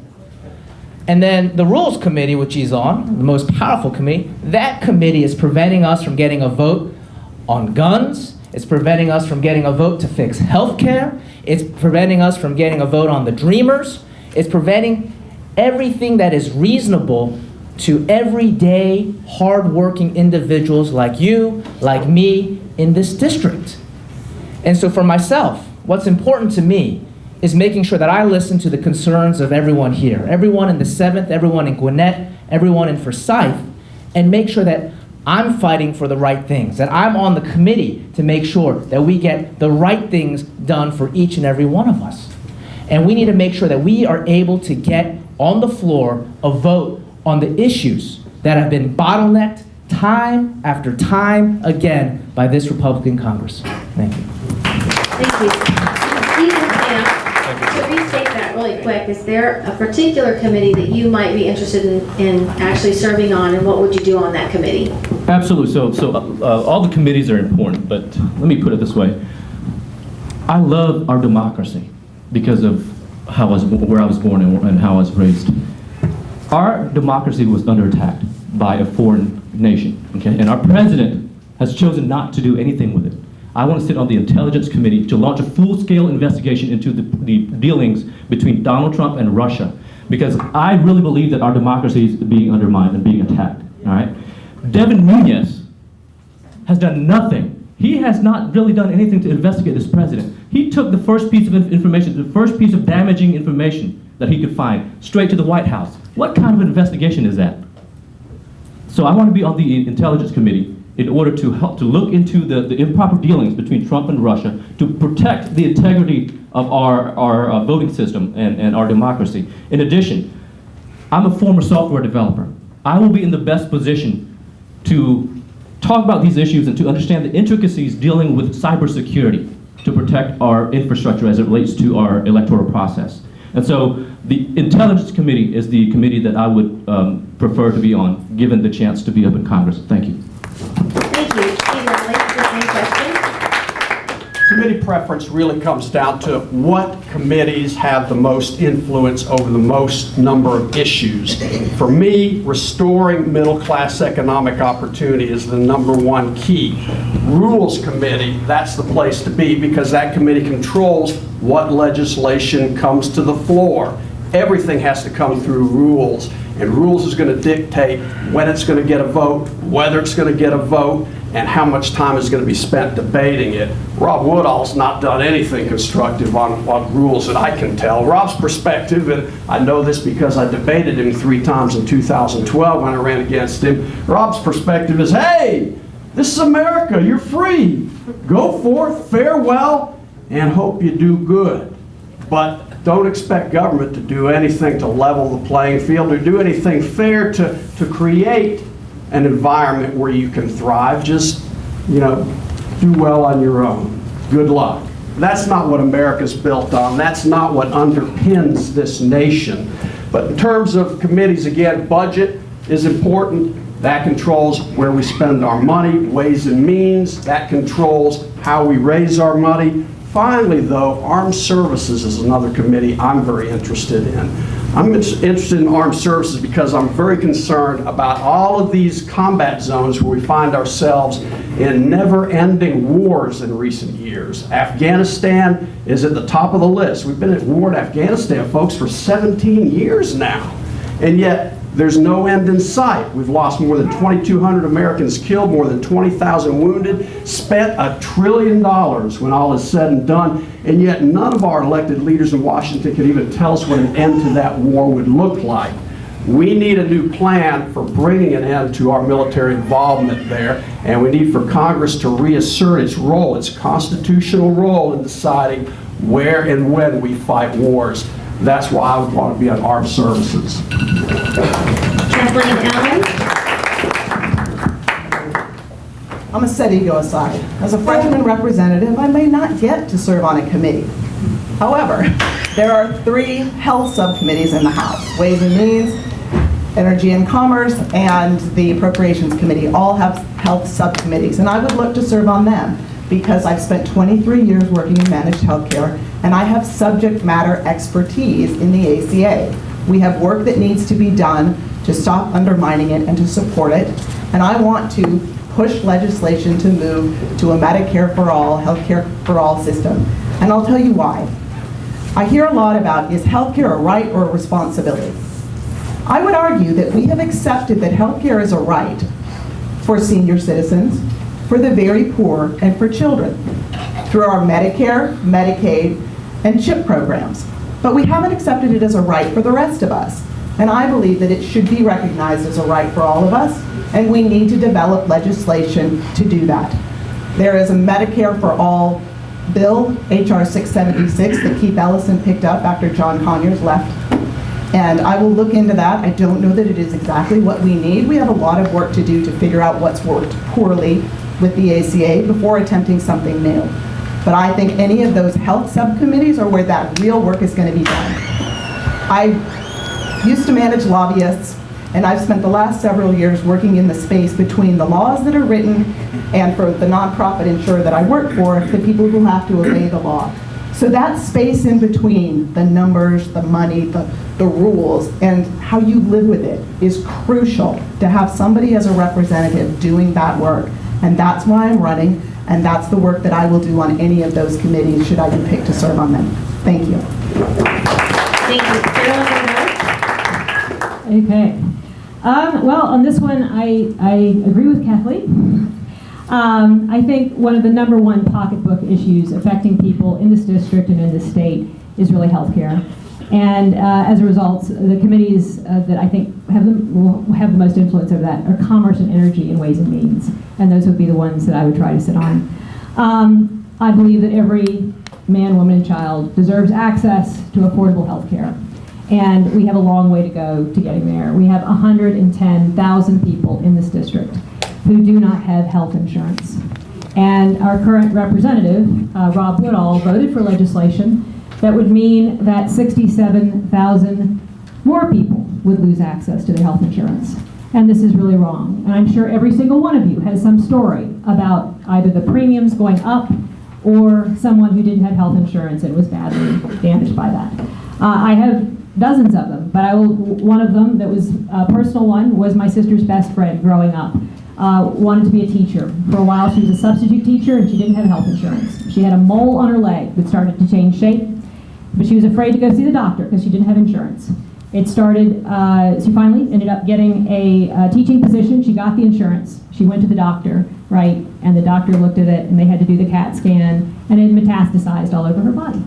And then the Rules Committee, which he's on, the most powerful committee, that committee is preventing us from getting a vote on guns. It's preventing us from getting a vote to fix health care. It's preventing us from getting a vote on the Dreamers. It's preventing everything that is reasonable to everyday, hardworking individuals like you, like me, in this district. And so for myself, what's important to me is making sure that I listen to the concerns of everyone here, everyone in the 7th, everyone in Gwinnett, everyone in Forsyth, and make sure that I'm fighting for the right things, that I'm on the committee to make sure that we get the right things done for each and every one of us. And we need to make sure that we are able to get on the floor a vote on the issues that have been bottlenecked time after time again by this Republican Congress. Thank you. Thank you. Steve and Pham, to restate that really quick, is there a particular committee that you might be interested in actually serving on, and what would you do on that committee? Absolutely. So all the committees are important, but let me put it this way. I love our democracy because of where I was born and how I was raised. Our democracy was under attack by a foreign nation, okay? And our president has chosen not to do anything with it. I want to sit on the Intelligence Committee to launch a full-scale investigation into the dealings between Donald Trump and Russia, because I really believe that our democracy is being undermined and being attacked, all right? Devin Nunes has done nothing. He has not really done anything to investigate this president. He took the first piece of information, the first piece of damaging information that he could find, straight to the White House. What kind of investigation is that? So I want to be on the Intelligence Committee in order to help to look into the improper dealings between Trump and Russia to protect the integrity of our voting system and our democracy. In addition, I'm a former software developer. I will be in the best position to talk about these issues and to understand the intricacies dealing with cybersecurity to protect our infrastructure as it relates to our electoral process. And so the Intelligence Committee is the committee that I would prefer to be on, given the chance to be up in Congress. Thank you. Thank you. Steve Reilly, the same question. Committee preference really comes down to what committees have the most influence over the most number of issues. For me, restoring middle-class economic opportunity is the #1 key. Rules Committee, that's the place to be, because that committee controls what legislation comes to the floor. Everything has to come through rules, and rules is going to dictate when it's going to get a vote, whether it's going to get a vote, and how much time is going to be spent debating it. Rob Woodall's not done anything constructive on rules that I can tell. Rob's perspective, and I know this because I debated him 3 times in 2012 when I ran against him, Rob's perspective is, hey, this is America, you're free. Go forth, farewell, and hope you do good. But don't expect government to do anything to level the playing field or do anything fair to create an environment where you can thrive. Just, do well on your own. Good luck. That's not what America's built on. That's not what underpins this nation. But in terms of committees, again, budget is important. That controls where we spend our money. Ways and means, that controls how we raise our money. Finally, though, Armed Services is another committee I'm very interested in. I'm interested in Armed Services because I'm very concerned about all of these combat zones where we find ourselves in never-ending wars in recent years. Afghanistan is at the top of the list. We've been at war in Afghanistan, folks, for 17 years now. And yet, there's no end in sight. We've lost more than 2,200 Americans killed, more than 20,000 wounded, spent $1 trillion when all is said and done, and yet none of our elected leaders in Washington can even tell us what an end to that war would look like. We need a new plan for bringing an end to our military involvement there, and we need for Congress to reassert its role, its constitutional role in deciding where and when we fight wars. That's why I would want to be on Armed Services. Kathleen Allen. I'm a set ego aside. As a freshman representative, I may not get to serve on a committee. However, there are 3 health subcommittees in the House: Ways and Means, Energy and Commerce, and the Appropriations Committee all have health subcommittees, and I would look to serve on them because I've spent 23 years working in managed healthcare, and I have subject matter expertise in the ACA. We have work that needs to be done to stop undermining it and to support it, and I want to push legislation to move to a Medicare for all, healthcare for all system, and I'll tell you why. I hear a lot about, is healthcare a right or a responsibility? I would argue that we have accepted that healthcare is a right for senior citizens, for the very poor, and for children through our Medicare, Medicaid, and CHIP programs. But we haven't accepted it as a right for the rest of us. And I believe that it should be recognized as a right for all of us, and we need to develop legislation to do that. There is a Medicare for All bill, H.R. 676, that Keith Ellison picked up after John Conyers left. And I will look into that. I don't know that it is exactly what we need. We have a lot of work to do to figure out what's worked poorly with the ACA before attempting something new. But I think any of those health subcommittees are where that real work is going to be done. I used to manage lobbyists, and I've spent the last several years working in the space between the laws that are written and for the nonprofit insurer that I work for, the people who have to obey the law. So that space in between the numbers, the money, the rules, and how you live with it is crucial to have somebody as a representative doing that work. And that's why I'm running, and that's the work that I will do on any of those committees should I be picked to serve on them. Thank you. Thank you. Carolyn? Okay. Well, on this one, I agree with Kathleen. I think one of the #1 pocketbook issues affecting people in this district and in this state is really healthcare. And as a result, the committees that I think will have the most influence over that are Commerce and Energy and Ways and Means. And those would be the ones that I would try to sit on. I believe that every man, woman, and child deserves access to affordable healthcare. And we have a long way to go to getting there. We have 110,000 people in this district who do not have health insurance. And our current representative, Rob Woodall, voted for legislation that would mean that 67,000 more people would lose access to their health insurance. And this is really wrong. And I'm sure every single one of you has some story about either the premiums going up or someone who didn't have health insurance and was badly damaged by that. I have dozens of them, but one of them that was a personal one was my sister's best friend growing up. Wanted to be a teacher. For a while she was a substitute teacher and she didn't have health insurance. She had a mole on her leg that started to change shape, but she was afraid to go see the doctor because she didn't have insurance. It started, she finally ended up getting a teaching position. She got the insurance. She went to the doctor, right, and the doctor looked at it and they had to do the CAT scan and it metastasized all over her body,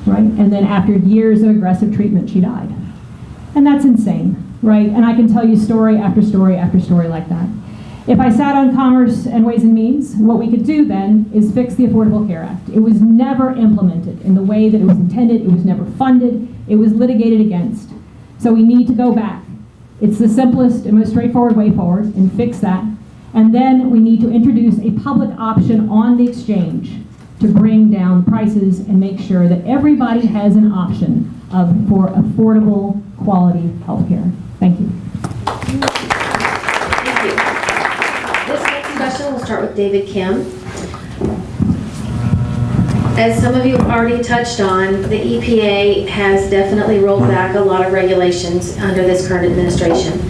right? And then after years of aggressive treatment, she died. And that's insane, right? And I can tell you story after story after story like that. If I sat on Commerce and Ways and Means, what we could do then is fix the Affordable Care Act. It was never implemented in the way that it was intended. It was never funded. It was litigated against. So we need to go back. It's the simplest and most straightforward way forward, and fix that. And then we need to introduce a public option on the exchange to bring down prices and make sure that everybody has an option for affordable, quality health care. Thank you. Thank you. This next question, we'll start with David Kim. As some of you have already touched on, the EPA has definitely rolled back a lot of regulations under this current administration.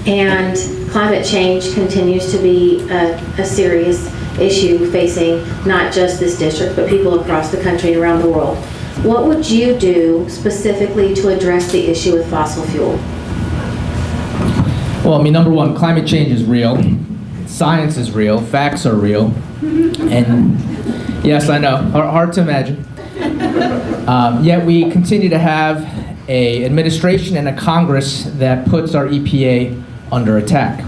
And climate change continues to be a serious issue facing not just this district, but people across the country and around the world. What would you do specifically to address the issue with fossil fuel? Well, I mean, #1, climate change is real. Science is real. Facts are real. And yes, I know, hard to imagine. Yet we continue to have an administration and a Congress that puts our EPA under attack.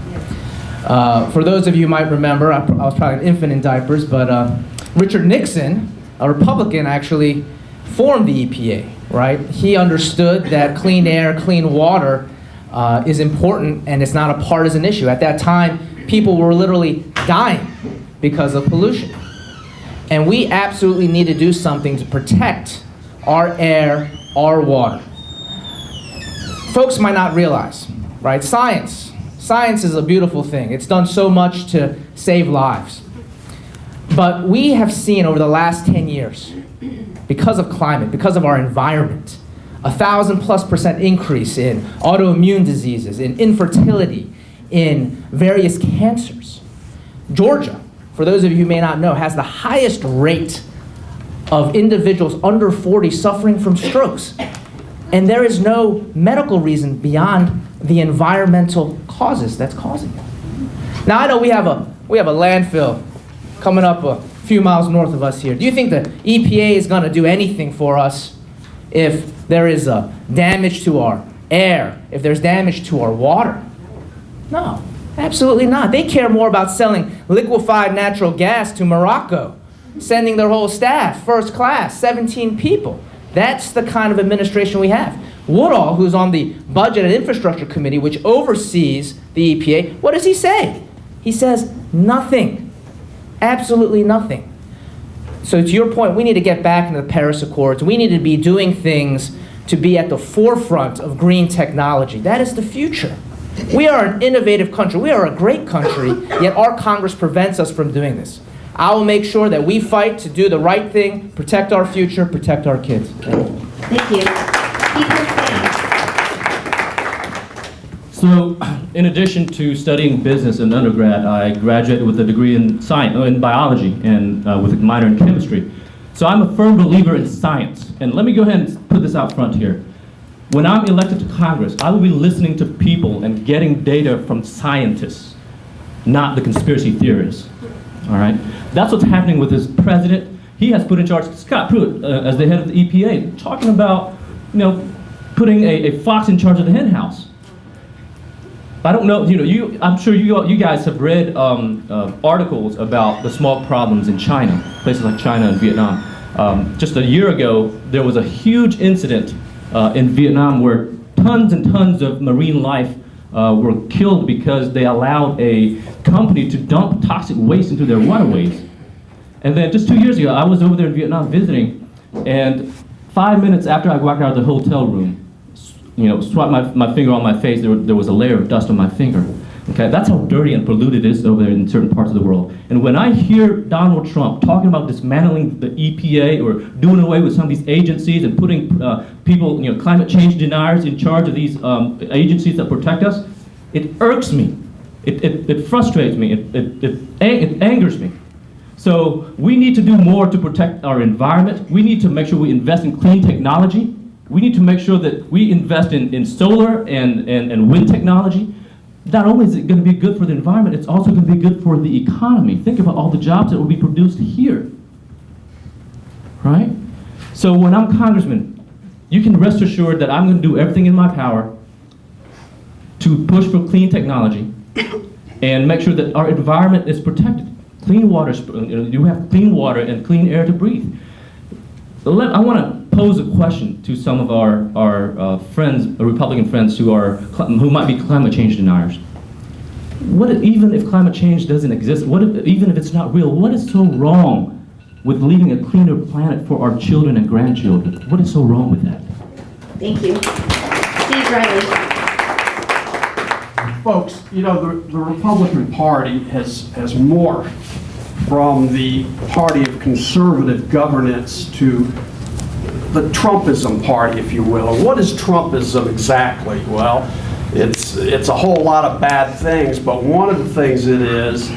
For those of you who might remember, I was probably an infant in diapers, but Richard Nixon, a Republican, actually formed the EPA, right? He understood that clean air, clean water is important and it's not a partisan issue. At that time, people were literally dying because of pollution. And we absolutely need to do something to protect our air, our water. Folks might not realize, right? Science is a beautiful thing. It's done so much to save lives. But we have seen over the last 10 years, because of climate, because of our environment, 1,000+% increase in autoimmune diseases, in infertility, in various cancers. Georgia, for those of you who may not know, has the highest rate of individuals under 40 suffering from strokes. And there is no medical reason beyond the environmental causes that's causing it. Now I know we have a landfill coming up a few miles north of us here. Do you think the EPA is going to do anything for us if there is damage to our air, if there's damage to our water? No, absolutely not. They care more about selling liquefied natural gas to Morocco, sending their whole staff, first class, 17 people. That's the kind of administration we have. Woodall, who's on the Budget and Infrastructure Committee, which oversees the EPA, what does he say? He says nothing. Absolutely nothing. So to your point, we need to get back into the Paris Accords. We need to be doing things to be at the forefront of green technology. That is the future. We are an innovative country. We are a great country, yet our Congress prevents us from doing this. I will make sure that we fight to do the right thing, protect our future, protect our kids. Thank you. So, in addition to studying business in undergrad, I graduated with a degree in science, in biology, and with a minor in chemistry. So I'm a firm believer in science. And let me go ahead and put this out front here. When I'm elected to Congress, I will be listening to people and getting data from scientists, not the conspiracy theorists. All right? That's what's happening with this president. He has put in charge Scott Pruitt as the head of the EPA, talking about, putting a fox in charge of the hen house. I don't know, I'm sure you guys have read articles about the smog problems in China, places like China and Vietnam. Just a year ago, there was a huge incident in Vietnam where tons and tons of marine life were killed because they allowed a company to dump toxic waste into their waterways. And then just 2 years ago, I was over there in Vietnam visiting, and 5 minutes after I walked out of the hotel room, swiped my finger on my face, there was a layer of dust on my finger. Okay, that's how dirty and polluted it is over there in certain parts of the world. And when I hear Donald Trump talking about dismantling the EPA or doing away with some of these agencies and putting people, climate change deniers in charge of these agencies that protect us, it irks me. It frustrates me. It angers me. So we need to do more to protect our environment. We need to make sure we invest in clean technology. We need to make sure that we invest in solar and wind technology. Not only is it going to be good for the environment, it's also going to be good for the economy. Think about all the jobs that will be produced here, right? So when I'm congressman, you can rest assured that I'm going to do everything in my power to push for clean technology and make sure that our environment is protected. Clean water, you have clean water and clean air to breathe. I want to pose a question to some of our friends, Republican friends who might be climate change deniers. Even if climate change doesn't exist, even if it's not real, what is so wrong with leaving a cleaner planet for our children and grandchildren? What is so wrong with that? Thank you. Steve Reilly. Folks, the Republican Party has morphed from the party of conservative governance to the Trumpism party, if you will. And what is Trumpism exactly? Well, it's a whole lot of bad things, but one of the things it is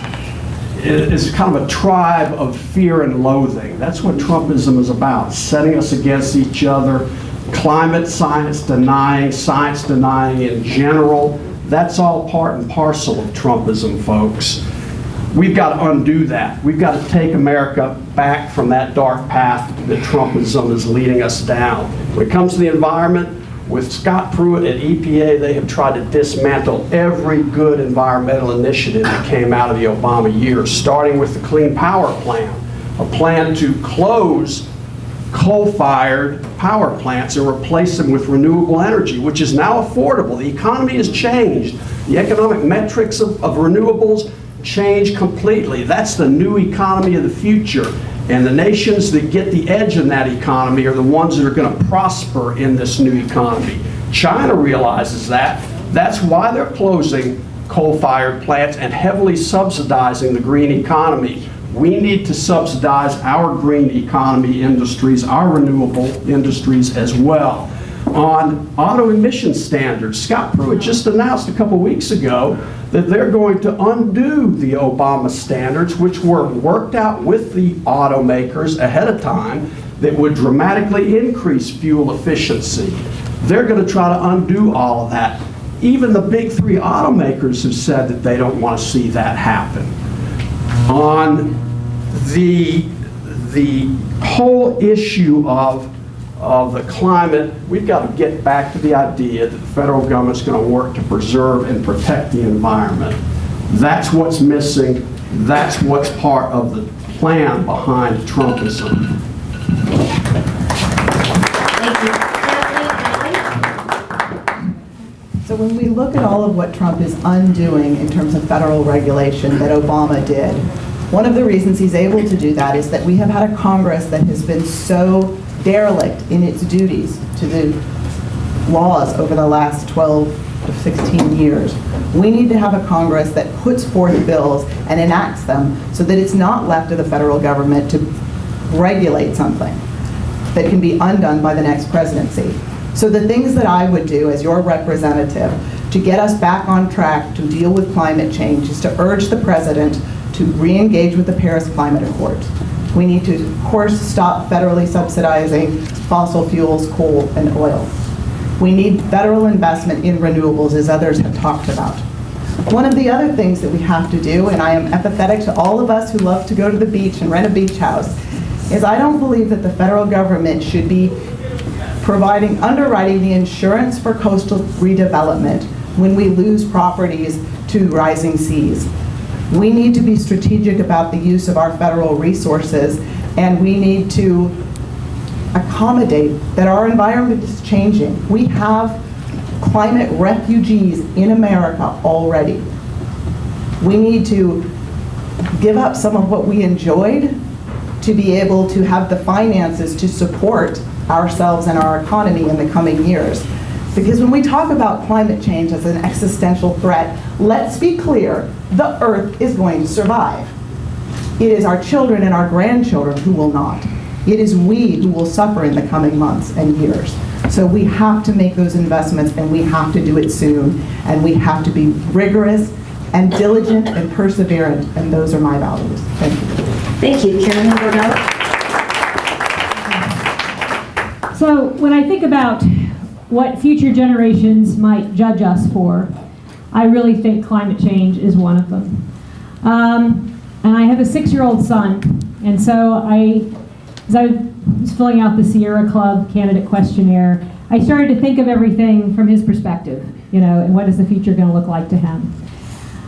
kind of a tribe of fear and loathing. That's what Trumpism is about, setting us against each other, climate science denying in general. That's all part and parcel of Trumpism, folks. We've got to undo that. We've got to take America back from that dark path that Trumpism is leading us down. When it comes to the environment, with Scott Pruitt at EPA, they have tried to dismantle every good environmental initiative that came out of the Obama years, starting with the Clean Power Plan, a plan to close coal-fired power plants and replace them with renewable energy, which is now affordable. The economy has changed. The economic metrics of renewables change completely. That's the new economy of the future. And the nations that get the edge in that economy are the ones that are going to prosper in this new economy. China realizes that. That's why they're closing coal-fired plants and heavily subsidizing the green economy. We need to subsidize our green economy industries, our renewable industries as well. On auto emission standards, Scott Pruitt just announced a couple weeks ago that they're going to undo the Obama standards, which were worked out with the automakers ahead of time, that would dramatically increase fuel efficiency. They're going to try to undo all of that. Even the big three automakers have said that they don't want to see that happen. On the whole issue of the climate, we've got to get back to the idea that the federal government's going to work to preserve and protect the environment. That's what's missing. That's what's part of the plan behind Trumpism. Thank you. Kathleen? So when we look at all of what Trump is undoing in terms of federal regulation that Obama did, one of the reasons he's able to do that is that we have had a Congress that has been so derelict in its duties to the laws over the last 12 to 16 years. We need to have a Congress that puts forth bills and enacts them so that it's not left to the federal government to regulate something that can be undone by the next presidency. So the things that I would do as your representative to get us back on track to deal with climate change is to urge the president to re-engage with the Paris Climate Accord. We need to, of course, stop federally subsidizing fossil fuels, coal, and oil. We need federal investment in renewables, as others have talked about. One of the other things that we have to do, and I am empathetic to all of us who love to go to the beach and rent a beach house, is I don't believe that the federal government should be underwriting the insurance for coastal redevelopment when we lose properties to rising seas. We need to be strategic about the use of our federal resources, and we need to accommodate that our environment is changing. We have climate refugees in America already. We need to give up some of what we enjoyed to be able to have the finances to support ourselves and our economy in the coming years. Because when we talk about climate change as an existential threat, let's be clear, the Earth is going to survive. It is our children and our grandchildren who will not. It is we who will suffer in the coming months and years. So we have to make those investments, and we have to do it soon, and we have to be rigorous and diligent and perseverant, and those are my values. Thank you. Thank you. Carolyn Bourdeaux? So when I think about what future generations might judge us for, I really think climate change is one of them. And I have a 6-year-old son, and so as I was filling out the Sierra Club candidate questionnaire, I started to think of everything from his perspective, and what is the future going to look like to him.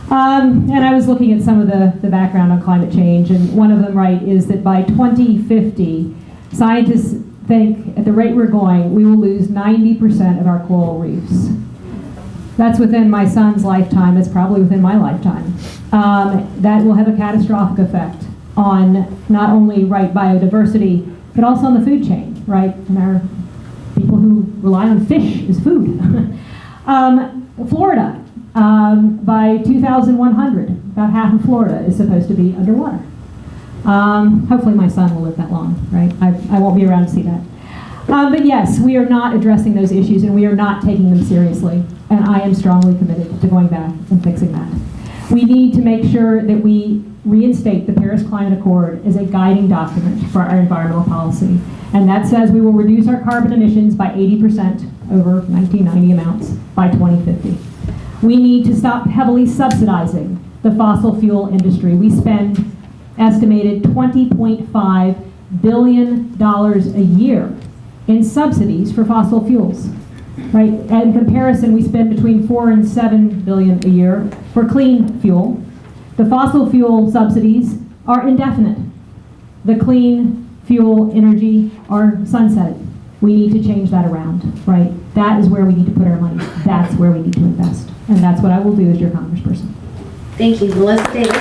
And I was looking at some of the background on climate change, and one of them, right, is that by 2050, scientists think at the rate we're going, we will lose 90% of our coral reefs. That's within my son's lifetime. It's probably within my lifetime. That will have a catastrophic effect on not only biodiversity, but also on the food chain, right? And our people who rely on fish as food. Florida, by 2100, about half of Florida is supposed to be underwater. Hopefully my son will live that long, right? I won't be around to see that. But yes, we are not addressing those issues, and we are not taking them seriously. And I am strongly committed to going back and fixing that. We need to make sure that we reinstate the Paris Climate Accord as a guiding document for our environmental policy. And that says we will reduce our carbon emissions by 80% over 1990 amounts by 2050. We need to stop heavily subsidizing the fossil fuel industry. We spend estimated $20.5 billion a year in subsidies for fossil fuels. Right? In comparison, we spend between $4 and $7 billion a year for clean fuel. The fossil fuel subsidies are indefinite. The clean fuel energy are sunsetted. We need to change that around, right? That is where we need to put our money. That's where we need to invest. And that's what I will do as your congressperson. Thank you. Melissa Davis?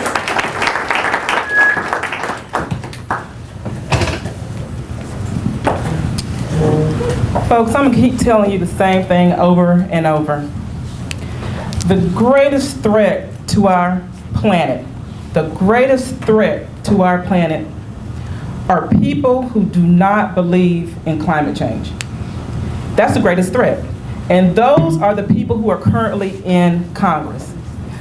Folks, I'm gonna keep telling you the same thing over and over. The greatest threat to our planet, are people who do not believe in climate change. That's the greatest threat. And those are the people who are currently in Congress.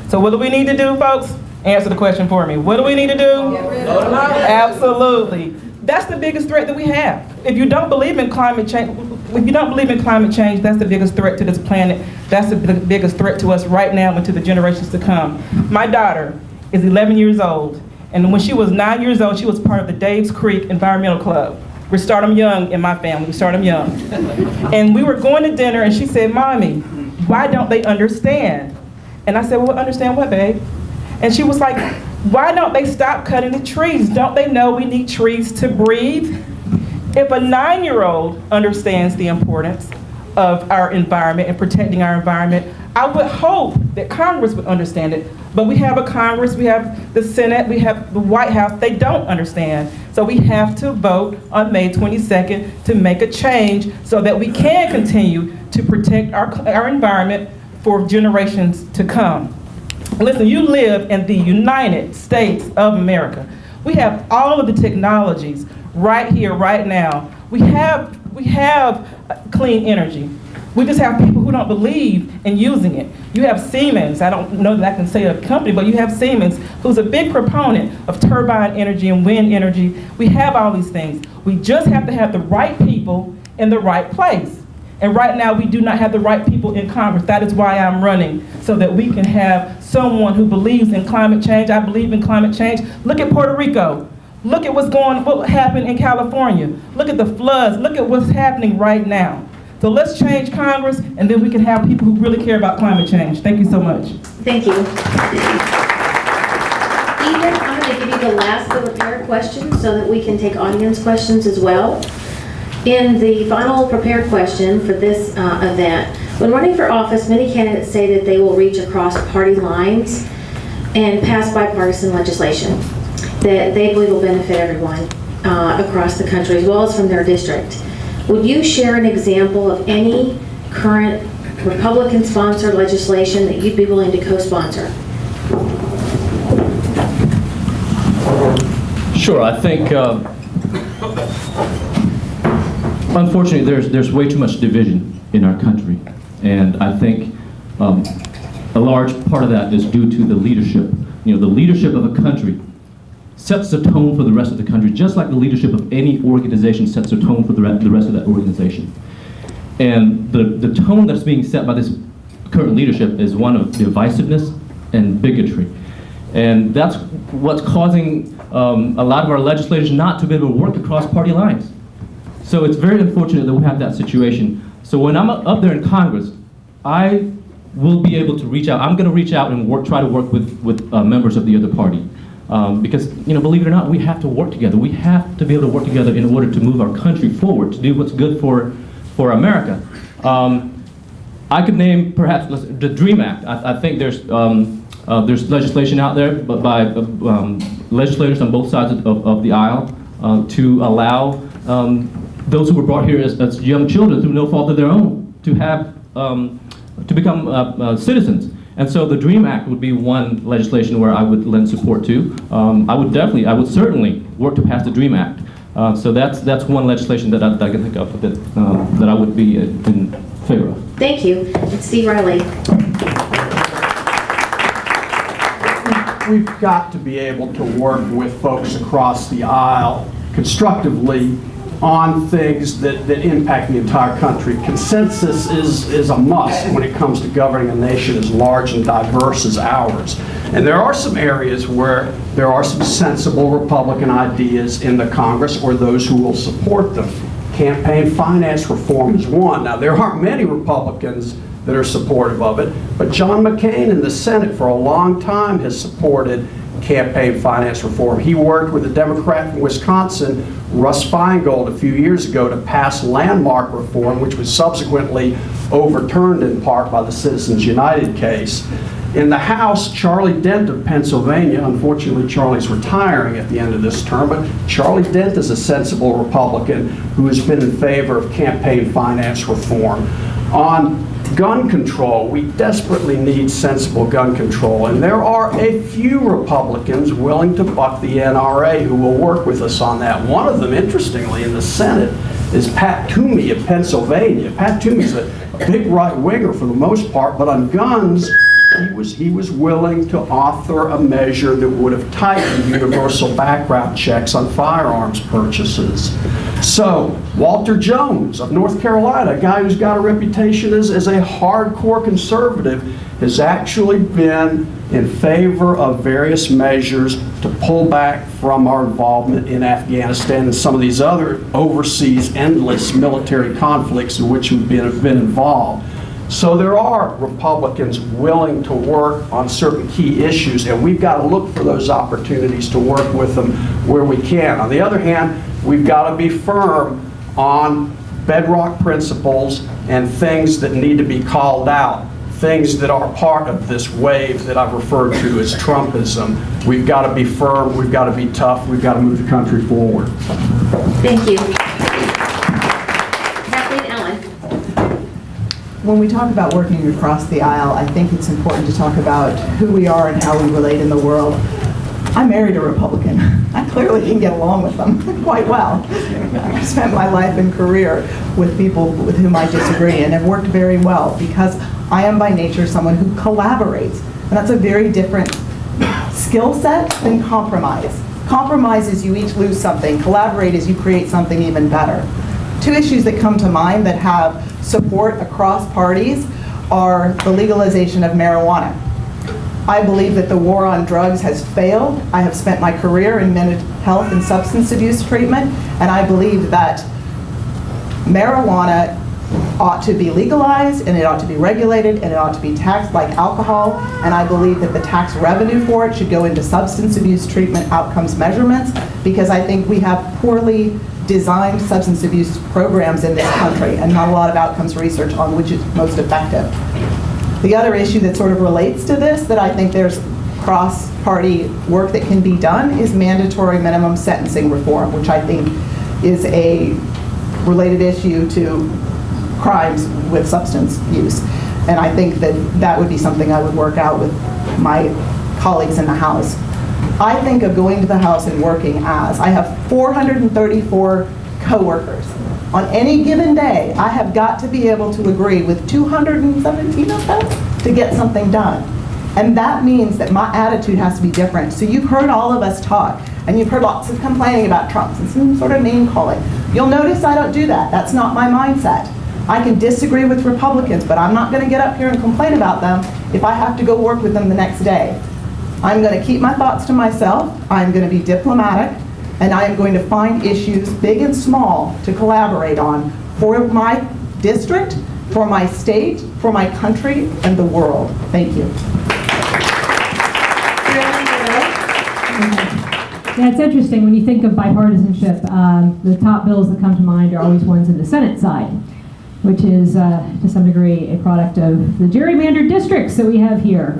So what do we need to do, folks? Answer the question for me. What do we need to do? Absolutely. That's the biggest threat that we have. If you don't believe in climate change, that's the biggest threat to this planet. That's the biggest threat to us right now and to the generations to come. My daughter is 11 years old, and when she was 9 years old, she was part of the Dave's Creek Environmental Club. We start them young in my family, we start them young. And we were going to dinner, and she said, "Mommy, why don't they understand?" And I said, "Well, understand what, babe?" And she was like, "Why don't they stop cutting the trees? Don't they know we need trees to breathe?" If a 9-year-old understands the importance of our environment and protecting our environment, I would hope that Congress would understand it. But we have a Congress, we have the Senate, we have the White House, they don't understand. So we have to vote on May 22nd to make a change so that we can continue to protect our environment for generations to come. Listen, you live in the United States of America. We have all of the technologies right here, right now. We have clean energy. We just have people who don't believe in using it. You have Siemens, I don't know that I can say a company, but you have Siemens, who's a big proponent of turbine energy and wind energy. We have all these things. We just have to have the right people in the right place. And right now, we do not have the right people in Congress. That is why I'm running, so that we can have someone who believes in climate change. I believe in climate change. Look at Puerto Rico. Look at what happened in California. Look at the floods. Look at what's happening right now. So let's change Congress, and then we can have people who really care about climate change. Thank you so much. Thank you. Ethan, I'm going to give you the last of the prepared questions so that we can take audience questions as well. In the final prepared question for this event, when running for office, many candidates say that they will reach across party lines and pass bipartisan legislation that they believe will benefit everyone across the country, as well as from their district. Would you share an example of any current Republican-sponsored legislation that you'd be willing to co-sponsor? Sure, I think, unfortunately, there's way too much division in our country. And I think a large part of that is due to the leadership. You know, the leadership of a country sets the tone for the rest of the country, just like the leadership of any organization sets the tone for the rest of that organization. And the tone that's being set by this current leadership is one of divisiveness and bigotry. And that's what's causing a lot of our legislators not to be able to work across party lines. So it's very unfortunate that we have that situation. So when I'm up there in Congress, I will be able to reach out. I'm going to reach out and try to work with members of the other party. Because, you know, believe it or not, we have to work together. We have to be able to work together in order to move our country forward, to do what's good for America. I could name perhaps the DREAM Act. I think there's legislation out there by legislators on both sides of the aisle to allow those who were brought here as young children through no fault of their own to have to become citizens. And so the DREAM Act would be one legislation where I would lend support to. I would certainly work to pass the DREAM Act. So that's one legislation that I can think of that I would be in favor of. Thank you. And Steve Reilly. We've got to be able to work with folks across the aisle constructively on things that impact the entire country. Consensus is a must when it comes to governing a nation as large and diverse as ours. And there are some areas where there are some sensible Republican ideas in the Congress or those who will support them. Campaign finance reform is one. Now, there aren't many Republicans that are supportive of it, but John McCain in the Senate for a long time has supported campaign finance reform. He worked with a Democrat from Wisconsin, Russ Feingold, a few years ago to pass landmark reform, which was subsequently overturned in part by the Citizens United case. In the House, Charlie Dent of Pennsylvania, unfortunately Charlie's retiring at the end of this term, but Charlie Dent is a sensible Republican who has been in favor of campaign finance reform. On gun control, we desperately need sensible gun control, and there are a few Republicans willing to buck the NRA who will work with us on that. One of them, interestingly, in the Senate is Pat Toomey of Pennsylvania. Pat Toomey's a big right-winger for the most part, but on guns, he was willing to author a measure that would have tightened universal background checks on firearms purchases. So, Walter Jones of North Carolina, a guy who's got a reputation as a hardcore conservative, has actually been in favor of various measures to pull back from our involvement in Afghanistan and some of these other overseas endless military conflicts in which we've been involved. So there are Republicans willing to work on certain key issues, and we've got to look for those opportunities to work with them where we can. On the other hand, we've got to be firm on bedrock principles and things that need to be called out, things that are part of this wave that I've referred to as Trumpism. We've got to be firm, we've got to be tough, we've got to move the country forward. Thank you. Kathleen, Ellen. When we talk about working across the aisle, I think it's important to talk about who we are and how we relate in the world. I married a Republican. I clearly can get along with them quite well. I've spent my life and career with people with whom I disagree and have worked very well because I am by nature someone who collaborates. And that's a very different skill set than compromise. Compromise is you each lose something. Collaborate is you create something even better. Two issues that come to mind that have support across parties are the legalization of marijuana. I believe that the war on drugs has failed. I have spent my career in mental health and substance abuse treatment, and I believe that marijuana ought to be legalized, and it ought to be regulated, and it ought to be taxed like alcohol, and I believe that the tax revenue for it should go into substance abuse treatment outcomes measurements, because I think we have poorly designed substance abuse programs in this country and not a lot of outcomes research on which is most effective. The other issue that sort of relates to this that I think there's cross-party work that can be done is mandatory minimum sentencing reform, which I think is a related issue to crimes with substance use. And I think that that would be something I would work out with my colleagues in the House. I think of going to the House and working as, I have 434 coworkers. On any given day, I have got to be able to agree with 217 of them to get something done. And that means that my attitude has to be different. So you've heard all of us talk, and you've heard lots of complaining about Trump and some sort of name calling. You'll notice I don't do that. That's not my mindset. I can disagree with Republicans, but I'm not going to get up here and complain about them if I have to go work with them the next day. I'm going to keep my thoughts to myself. I'm going to be diplomatic, and I am going to find issues, big and small, to collaborate on for my district, for my state, for my country, and the world. Thank you. Yeah, it's interesting when you think of bipartisanship. The top bills that come to mind are always ones in the Senate side, which is to some degree a product of the gerrymandered districts that we have here.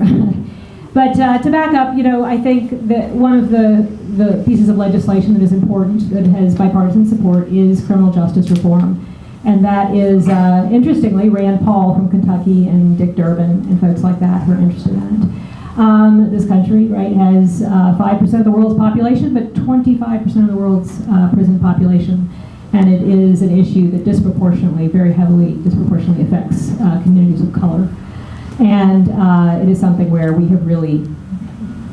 But to back up, I think that one of the pieces of legislation that is important, that has bipartisan support, is criminal justice reform. And that is, interestingly, Rand Paul from Kentucky and Dick Durbin and folks like that who are interested in it. This country, right, has 5% of the world's population, but 25% of the world's prison population. And it is an issue that disproportionately affects communities of color. And it is something where we have really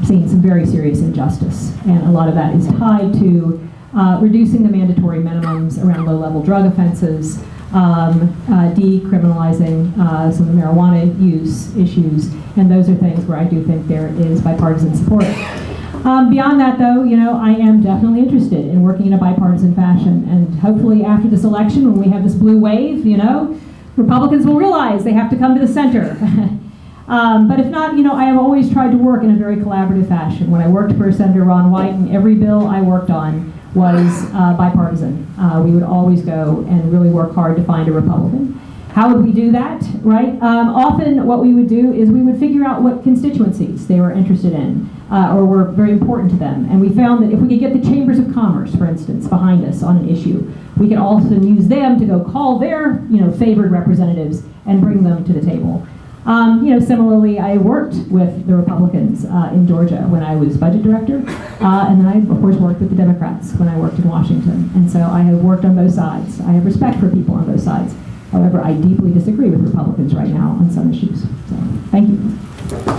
seen some very serious injustice. And a lot of that is tied to reducing the mandatory minimums around low-level drug offenses, decriminalizing some of the marijuana use issues, and those are things where I do think there is bipartisan support. Beyond that, though, I am definitely interested in working in a bipartisan fashion, and hopefully after this election, when we have this blue wave, Republicans will realize they have to come to the center. But if not, I have always tried to work in a very collaborative fashion. When I worked for Senator Ron White, and every bill I worked on was bipartisan. We would always go and really work hard to find a Republican. How would we do that, right? Often what we would do is we would figure out what constituencies they were interested in or were very important to them. And we found that if we could get the chambers of commerce, for instance, behind us on an issue, we could also use them to go call their favored representatives and bring them to the table. Similarly, I worked with the Republicans in Georgia when I was budget director, and then I, of course, worked with the Democrats when I worked in Washington. And so I have worked on both sides. I have respect for people on both sides. However, I deeply disagree with Republicans right now on some issues. So, thank you.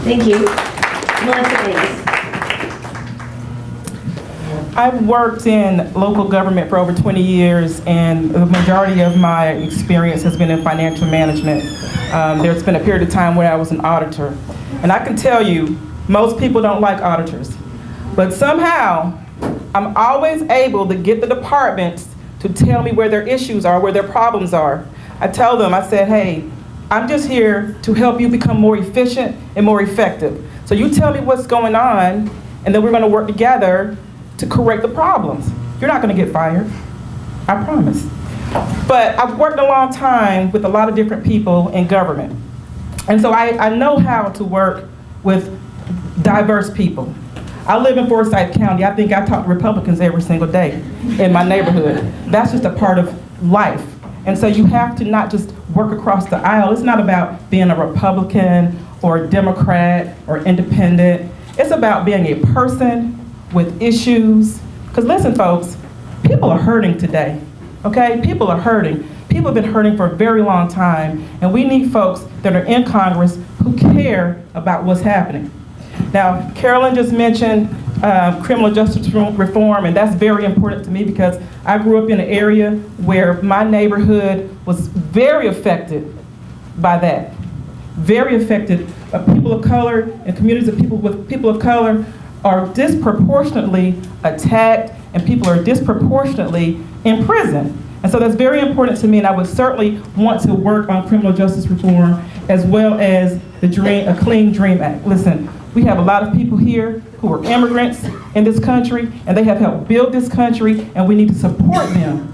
Thank you. Melissa Davis. I've worked in local government for over 20 years, and the majority of my experience has been in financial management. There's been a period of time where I was an auditor. And I can tell you, most people don't like auditors. But somehow, I'm always able to get the departments to tell me where their issues are, where their problems are. I tell them, I said, hey, I'm just here to help you become more efficient and more effective. So you tell me what's going on, and then we're going to work together to correct the problems. You're not going to get fired, I promise. But I've worked a long time with a lot of different people in government. And so I know how to work with diverse people. I live in Forsyth County. I think I talk to Republicans every single day in my neighborhood. That's just a part of life. And so you have to not just work across the aisle. It's not about being a Republican or a Democrat or independent. It's about being a person with issues. Because listen, folks, people are hurting today, okay? People are hurting. People have been hurting for a very long time, and we need folks that are in Congress who care about what's happening. Now, Carolyn just mentioned criminal justice reform, and that's very important to me because I grew up in an area where my neighborhood was very affected by that. Very affected. People of color and communities of people of color are disproportionately attacked, and people are disproportionately in prison. And so that's very important to me, and I would certainly want to work on criminal justice reform as well as a Clean Dream Act. Listen, we have a lot of people here who are immigrants in this country, and they have helped build this country, and we need to support them.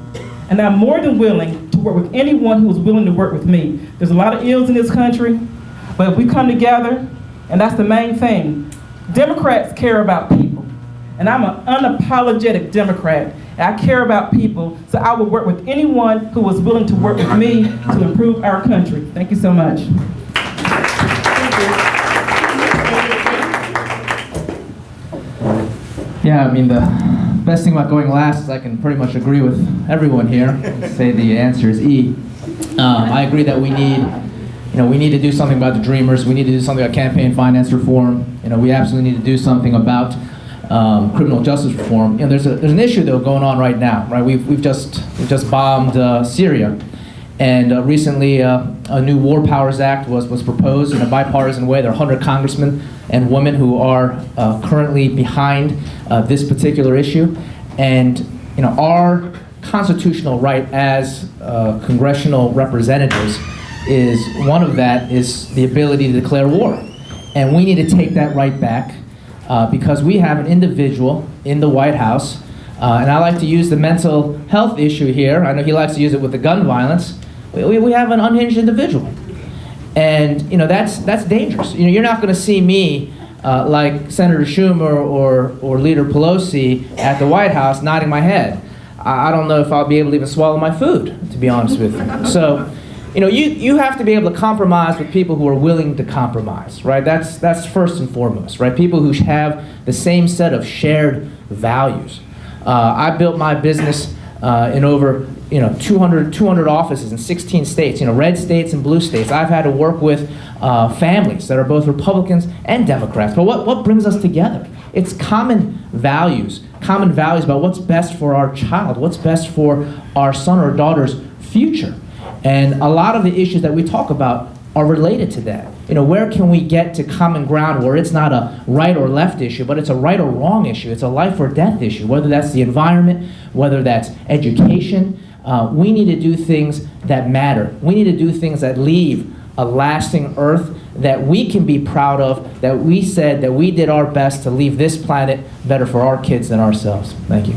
And I'm more than willing to work with anyone who is willing to work with me. There's a lot of ills in this country, but if we come together, and that's the main thing, Democrats care about people. And I'm an unapologetic Democrat. And I care about people, so I will work with anyone who is willing to work with me to improve our country. Thank you so much. Yeah, I mean, the best thing about going last is I can pretty much agree with everyone here. Say the answer is E. I agree that we need to do something about the Dreamers. We need to do something about campaign finance reform. We absolutely need to do something about criminal justice reform. There's an issue though going on right now, right? We've just bombed Syria, and recently a new War Powers Act was proposed in a bipartisan way. There are 100 congressmen and women who are currently behind this particular issue, and our constitutional right as congressional representatives is one of that is the ability to declare war, and we need to take that right back. Because we have an individual in the White House, and I like to use the mental health issue here. I know he likes to use it with the gun violence. We have an unhinged individual, and that's dangerous. You're not going to see me like Senator Schumer or Leader Pelosi at the White House nodding my head. I don't know if I'll be able to even swallow my food, to be honest with you. So. You have to be able to compromise with people who are willing to compromise, right? That's first and foremost, right? People who have the same set of shared values. I built my business in over 200 offices in 16 states, red states and blue states. I've had to work with families that are both Republicans and Democrats. But what brings us together? It's common values about what's best for our child, what's best for our son or daughter's future. And a lot of the issues that we talk about are related to that. Where can we get to common ground where it's not a right or left issue, but it's a right or wrong issue, it's a life or death issue, whether that's the environment, whether that's education. We need to do things that matter. We need to do things that leave a lasting earth that we can be proud of, that we said that we did our best to leave this planet better for our kids than ourselves. Thank you.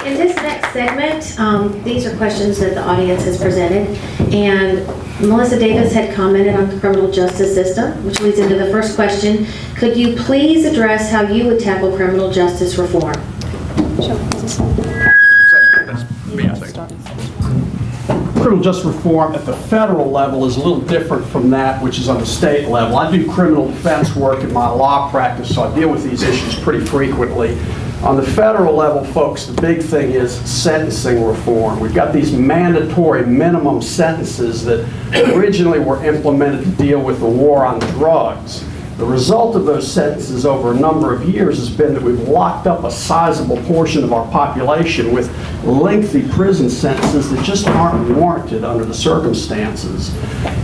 In this next segment, these are questions that the audience has presented, and Melissa Davis had commented on the criminal justice system, which leads into the first question. Could you please address how you would tackle criminal justice reform? Criminal justice reform at the federal level is a little different from that which is on the state level. I do criminal defense work in my law practice, so I deal with these issues pretty frequently. On the federal level, folks, the big thing is sentencing reform. We've got these mandatory minimum sentences that originally were implemented to deal with the war on drugs. The result of those sentences over a number of years has been that we've locked up a sizable portion of our population with lengthy prison sentences that just aren't warranted under the circumstances.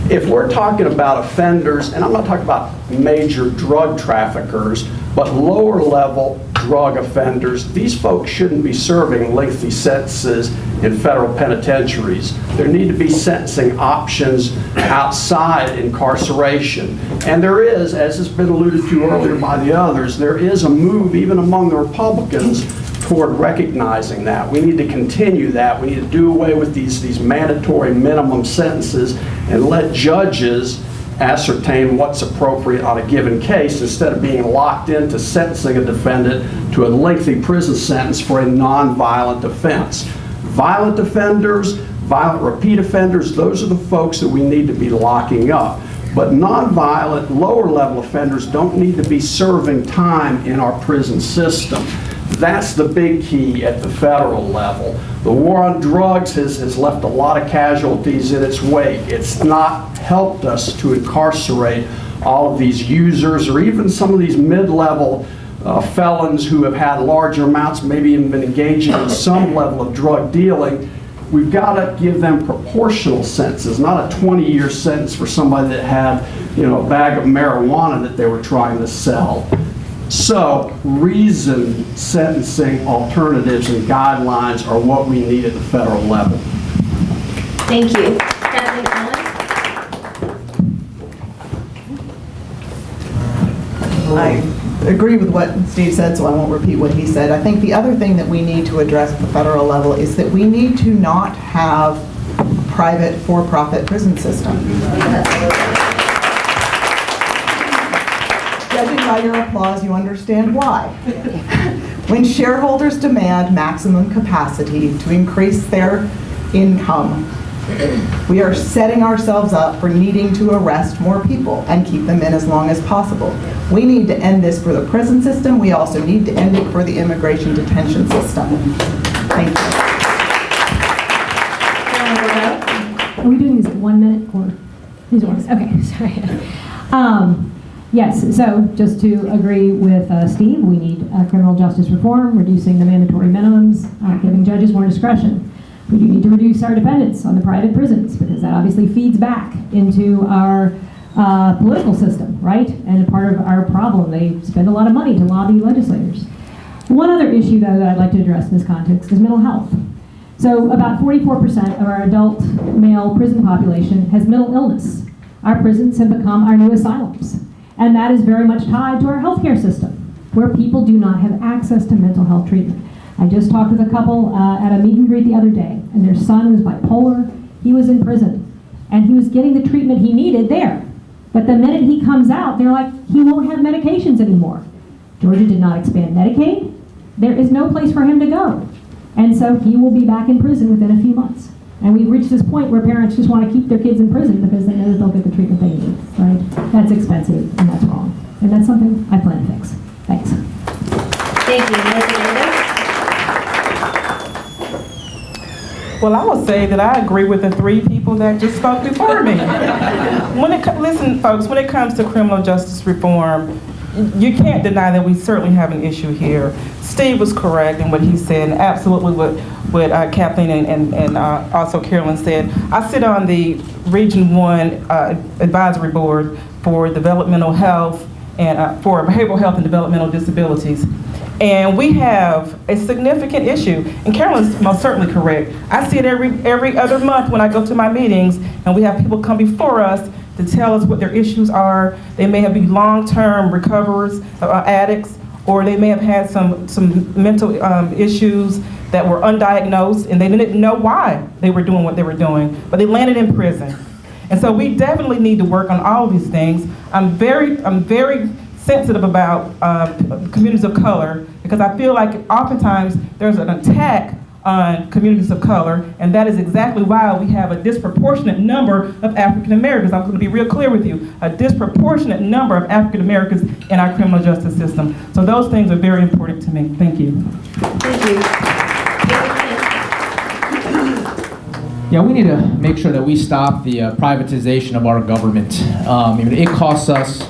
If we're talking about offenders, and I'm not talking about major drug traffickers, but lower level drug offenders, these folks shouldn't be serving lengthy sentences in federal penitentiaries. There need to be sentencing options outside incarceration. And there is, as has been alluded to earlier by the others, there is a move even among the Republicans toward recognizing that. We need to continue that. We need to do away with these mandatory minimum sentences and let judges ascertain what's appropriate on a given case instead of being locked into sentencing a defendant to a lengthy prison sentence for a non-violent offense. Violent offenders, violent repeat offenders, those are the folks that we need to be locking up. But non-violent, lower-level offenders don't need to be serving time in our prison system. That's the big key at the federal level. The war on drugs has left a lot of casualties in its wake. It's not helped us to incarcerate all of these users or even some of these mid-level felons who have had larger amounts, maybe even been engaging in some level of drug dealing. We've got to give them proportional sentences, not a 20-year sentence for somebody that had, a bag of marijuana that they were trying to sell. So, reasoned sentencing alternatives and guidelines are what we need at the federal level. Thank you. Kathleen Allen? I agree with what Steve said, so I won't repeat what he said. I think the other thing that we need to address at the federal level is that we need to not have a private for-profit prison system. Judging by your applause, you understand why. When shareholders demand maximum capacity to increase their income, we are setting ourselves up for needing to arrest more people and keep them in as long as possible. We need to end this for the prison system. We also need to end it for the immigration detention system. Thank you. Are we doing these at 1 minute or these ones? Okay, sorry. Yes, so just to agree with Steve, we need criminal justice reform, reducing the mandatory minimums, giving judges more discretion. We do need to reduce our dependence on the private prisons because that obviously feeds back into our political system, right? And a part of our problem, they spend a lot of money to lobby legislators. One other issue, though, that I'd like to address in this context is mental health. So about 44% of our adult male prison population has mental illness. Our prisons have become our new asylums. And that is very much tied to our healthcare system, where people do not have access to mental health treatment. I just talked with a couple at a meet and greet the other day, and their son was bipolar. He was in prison, and he was getting the treatment he needed there. But the minute he comes out, they're like, he won't have medications anymore. Georgia did not expand Medicaid. There is no place for him to go. And so he will be back in prison within a few months. And we've reached this point where parents just want to keep their kids in prison because they know that they'll get the treatment they need, right? That's expensive, and that's wrong. And that's something I plan to fix. Thanks. Thank you. Melissa Davis? Well, I will say that I agree with the three people that just spoke before me. Listen, folks, when it comes to criminal justice reform, you can't deny that we certainly have an issue here. Steve was correct in what he said, and absolutely what Kathleen and also Carolyn said. I sit on the Region 1 Advisory Board for Developmental Health and for Behavioral Health and Developmental Disabilities. And we have a significant issue, and Carolyn's most certainly correct. I see it every other month when I go to my meetings, and we have people come before us to tell us what their issues are. They may have been long-term recoverers, addicts, or they may have had some mental issues that were undiagnosed, and they didn't know why they were doing what they were doing, but they landed in prison. And so we definitely need to work on all of these things. I'm very sensitive about communities of color, because I feel like oftentimes there's an attack on communities of color, and that is exactly why we have a disproportionate number of African Americans. I'm going to be real clear with you, a disproportionate number of African Americans in our criminal justice system. So those things are very important to me. Thank you. Thank you. Yeah, we need to make sure that we stop the privatization of our government. It costs us,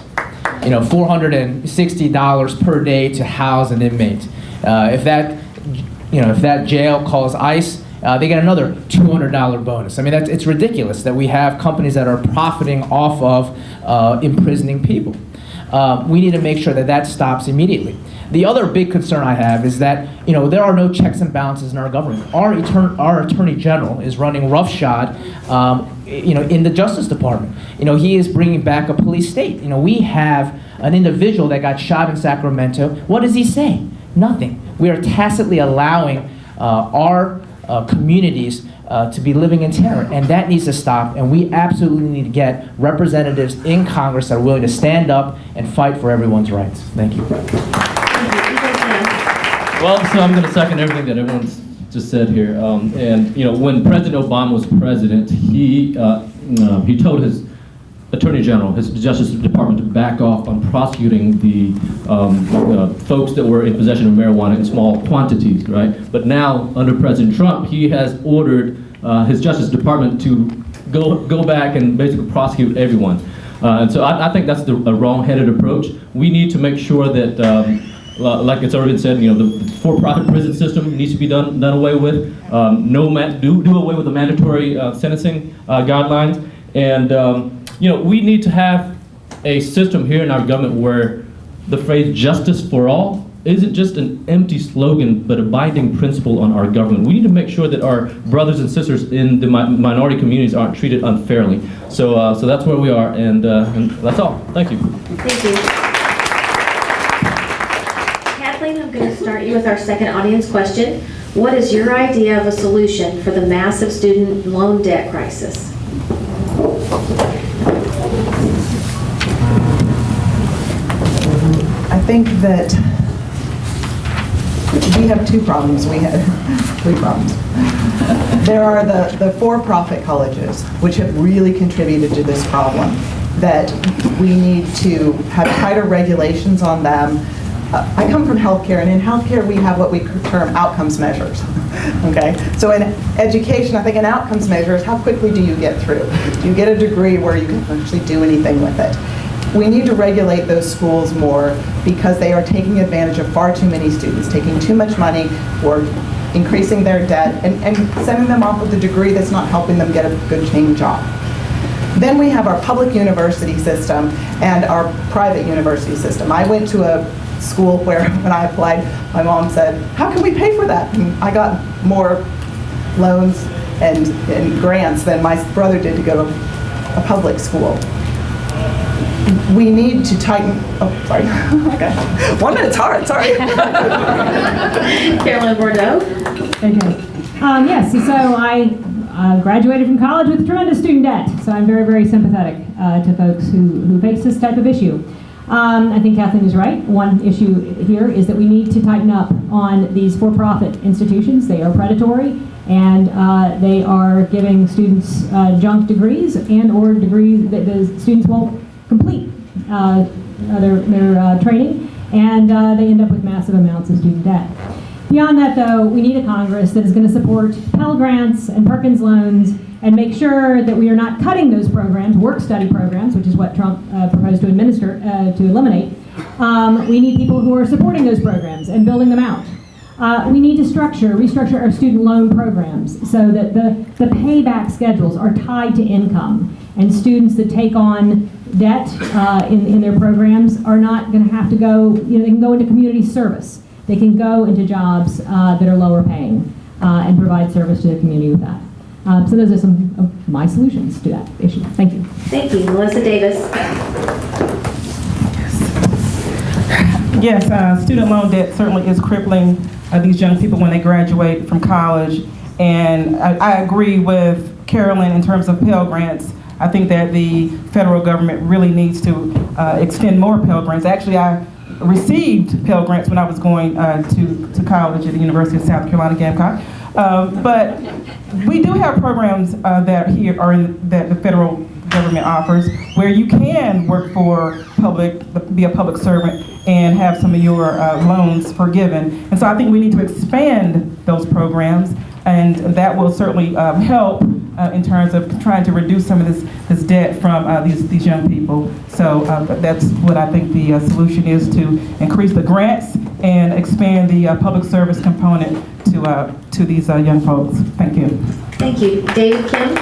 $460 per day to house an inmate. If that jail calls ICE, they get another $200 bonus. It's ridiculous that we have companies that are profiting off of imprisoning people. We need to make sure that that stops immediately. The other big concern I have is that there are no checks and balances in our government. Our Attorney General is running roughshod in the Justice Department. He is bringing back a police state. We have an individual that got shot in Sacramento. What does he say? Nothing. We are tacitly allowing our communities to be living in terror, and that needs to stop, and we absolutely need to get representatives in Congress that are willing to stand up and fight for everyone's rights. Thank you. Well, so I'm going to second everything that everyone's just said here. When President Obama was president, he told his Attorney General, his Justice Department, to back off on prosecuting the folks that were in possession of marijuana in small quantities, right? But now, under President Trump, he has ordered his Justice Department to go back and basically prosecute everyone. And so I think that's a wrong-headed approach. We need to make sure that, like it's already been said, the for-profit prison system needs to be done away with. Do away with the mandatory sentencing guidelines, and we need to have a system here in our government where the phrase "justice for all" isn't just an empty slogan, but a binding principle on our government. We need to make sure that our brothers and sisters in the minority communities aren't treated unfairly. So that's where we are, and that's all. Thank you. Thank you. Kathleen, I'm going to start you with our second audience question. What is your idea of a solution for the massive student loan debt crisis? I think that we have two problems. We have three problems. There are the for-profit colleges, which have really contributed to this problem, that we need to have tighter regulations on them. I come from healthcare, and in healthcare we have what we term outcomes measures. Okay? So in education, I think an outcomes measure is how quickly do you get through? Do you get a degree where you can actually do anything with it? We need to regulate those schools more because they are taking advantage of far too many students, taking too much money, or increasing their debt, and sending them off with a degree that's not helping them get a good paying job. Then we have our public university system and our private university system. I went to a school where when I applied, my mom said, "How can we pay for that?" And I got more loans and grants than my brother did to go to a public school. We need to tighten, sorry, okay. 1 minute's hard, sorry. Carolyn Bourdeaux. Okay. Yes, so I graduated from college with tremendous student debt, so I'm very, very sympathetic to folks who face this type of issue. I think Kathleen is right. One issue here is that we need to tighten up on these for-profit institutions. They are predatory, and they are giving students junk degrees or degrees that the students won't complete their training, and they end up with massive amounts of student debt. Beyond that, though, we need a Congress that is going to support Pell Grants and Perkins loans and make sure that we are not cutting those programs, work-study programs, which is what Trump proposed to eliminate. We need people who are supporting those programs and building them out. We need to restructure our student loan programs so that the payback schedules are tied to income, and students that take on debt in their programs are not going to have to go, they can go into community service. They can go into jobs that are lower paying and provide service to the community with that. So those are some of my solutions to that issue. Thank you. Thank you. Melissa Davis. Yes, student loan debt certainly is crippling these young people when they graduate from college. And I agree with Carolyn in terms of Pell Grants. I think that the federal government really needs to extend more Pell Grants. Actually, I received Pell Grants when I was going to college at the University of South Carolina, Gamecock. But we do have programs that here are that the federal government offers where you can work for be a public servant and have some of your loans forgiven. And so I think we need to expand those programs, and that will certainly help in terms of trying to reduce some of this debt from these young people. So that's what I think the solution is, to increase the grants and expand the public service component to these young folks. Thank you. Thank you. David Kim?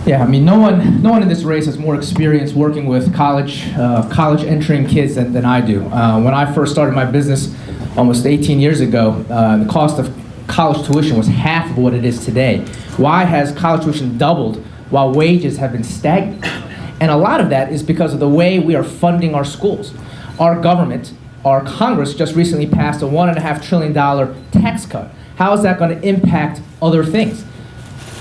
Yeah, I mean, no one in this race has more experience working with college entering kids than I do. When I first started my business almost 18 years ago, the cost of college tuition was half of what it is today. Why has college tuition doubled while wages have been stagnant? And a lot of that is because of the way we are funding our schools. Our government, our Congress just recently passed a $1.5 trillion tax cut. How is that going to impact other things?